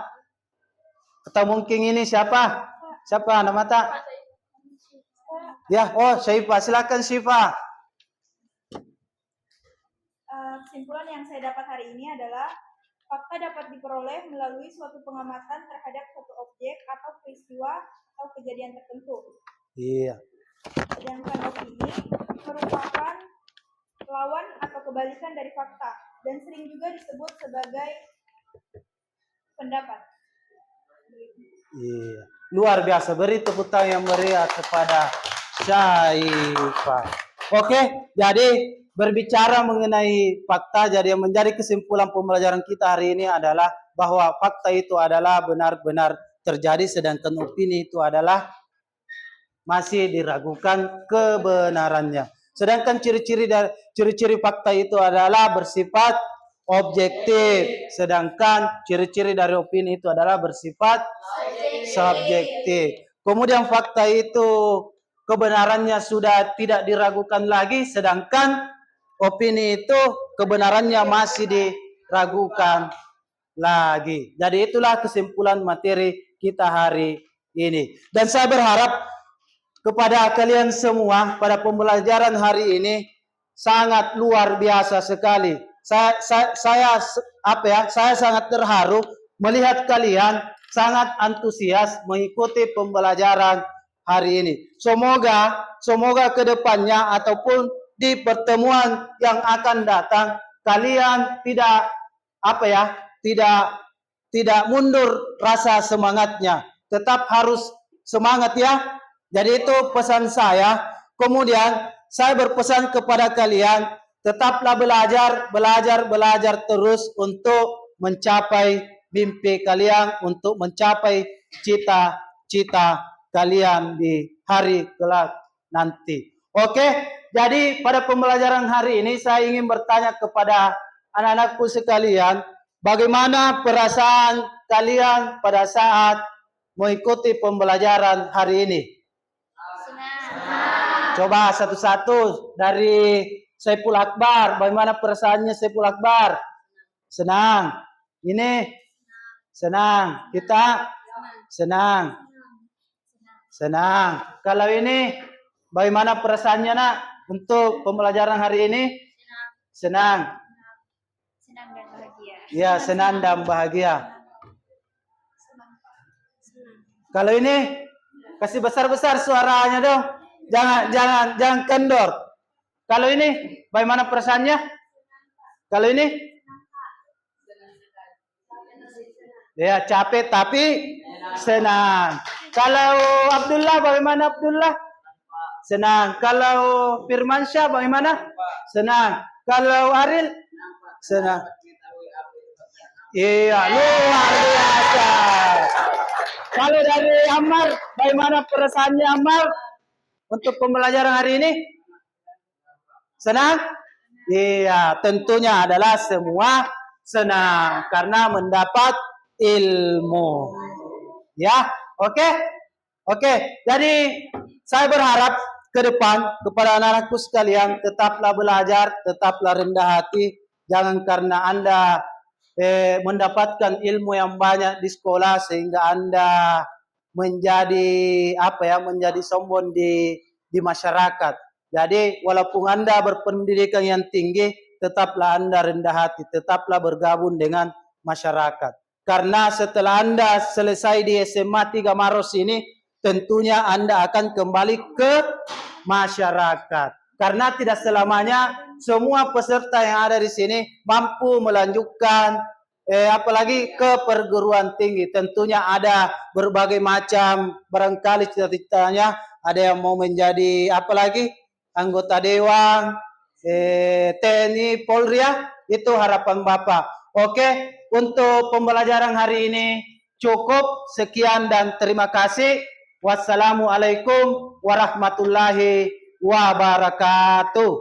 Atau mungkin ini siapa? Siapa nama tak? Ya, oh Syaifa, silakan Syaifa. Kesimpulan yang saya dapat hari ini adalah fakta dapat diperoleh melalui suatu pengamatan terhadap suatu objek atau peristiwa atau kejadian tertentu. Iya. Sedangkan opini merupakan lawan atau kebalikan dari fakta dan sering juga disebut sebagai pendapat. Iya. Luar biasa. Beri tepuk tangan yang meriah kepada Syaifa. Oke, jadi berbicara mengenai fakta, jadi yang menjadi kesimpulan pembelajaran kita hari ini adalah bahwa fakta itu adalah benar-benar terjadi, sedangkan opini itu adalah masih diragukan kebenarannya. Sedangkan ciri-ciri fakta itu adalah bersifat objektif, sedangkan ciri-ciri dari opini itu adalah bersifat subjektif. Kemudian fakta itu kebenarannya sudah tidak diragukan lagi, sedangkan opini itu kebenarannya masih diragukan lagi. Jadi itulah kesimpulan materi kita hari ini. Dan saya berharap kepada kalian semua pada pembelajaran hari ini sangat luar biasa sekali. Saya sangat terharu melihat kalian sangat antusias mengikuti pembelajaran hari ini. Semoga ke depannya ataupun di pertemuan yang akan datang kalian tidak mundur rasa semangatnya. Tetap harus semangat ya. Jadi itu pesan saya. Kemudian saya berpesan kepada kalian, tetaplah belajar terus untuk mencapai mimpi kalian, untuk mencapai cita-cita kalian di hari kelak nanti. Oke, jadi pada pembelajaran hari ini saya ingin bertanya kepada anak-anakku sekalian, bagaimana perasaan kalian pada saat mengikuti pembelajaran hari ini? Coba satu-satu dari Saiful Akbar. Bagaimana perasaannya Saiful Akbar? Senang. Ini senang. Kita senang. Senang. Kalau ini bagaimana perasaannya nak untuk pembelajaran hari ini? Senang. Senang dan bahagia. Ya, senang dan bahagia. Kalau ini kasih besar-besar suaranya dong. Jangan kendor. Kalau ini bagaimana perasaannya? Kalau ini? Ya, capek tapi senang. Kalau Abdullah bagaimana Abdullah? Senang. Kalau Firmansyah bagaimana? Senang. Kalau Aril? Senang. Iya, luar biasa. Kalau dari Ammar, bagaimana perasaannya Ammar untuk pembelajaran hari ini? Senang? Iya, tentunya adalah semua senang karena mendapat ilmu. Ya, oke. Jadi saya berharap ke depan kepada anak-anakku sekalian, tetaplah belajar, tetaplah rendah hati. Jangan karena Anda mendapatkan ilmu yang banyak di sekolah sehingga Anda menjadi menjadi sombong di masyarakat. Jadi walaupun Anda berpendidikan yang tinggi, tetaplah Anda rendah hati, tetaplah bergabung dengan masyarakat. Karena setelah Anda selesai di SMA 3 Maros ini, tentunya Anda akan kembali ke masyarakat. Karena tidak selamanya semua peserta yang ada di sini mampu melanjutkan apalagi ke perguruan tinggi. Tentunya ada berbagai macam, barangkali cita-citanya ada yang mau menjadi apalagi anggota dewan, TNI Polri ya. Itu harapan Bapak. Oke, untuk pembelajaran hari ini cukup. Sekian dan terima kasih. Wassalamualaikum warahmatullahi wabarakatuh.